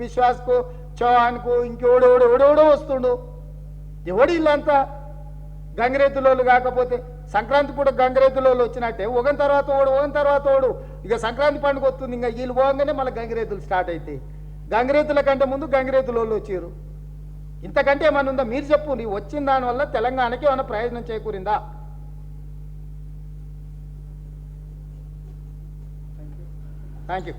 [SPEAKER 1] బిశ్వాస్కు, చౌహాన్కు, ఇంకెవడెవడెవడెవడో వస్తుండు. ఎవడు వీళ్ళంతా? గంగిరెద్దులోళ్ళు కాకపోతే సంక్రాంతి పూట గంగిరెద్దులోళ్ళు వచ్చినట్టే ఒకని తర్వాత ఓడు. ఇక సంక్రాంతి పండుగ వస్తుంది, ఇంకా వీళ్ళు పోగానే మళ్ళీ గంగిరెద్దులు స్టార్ట్ అవుతాయి. గంగిరెద్దుల కంటే ముందు గంగిరెద్దులోళ్ళు వచ్చారు. ఇంతకంటే ఏమన్నా ఉందా? మీరు చెప్పు. నీ వచ్చిన దానివల్ల తెలంగాణకి ఏమైనా ప్రయోజనం చేకూరిందా? Thank you.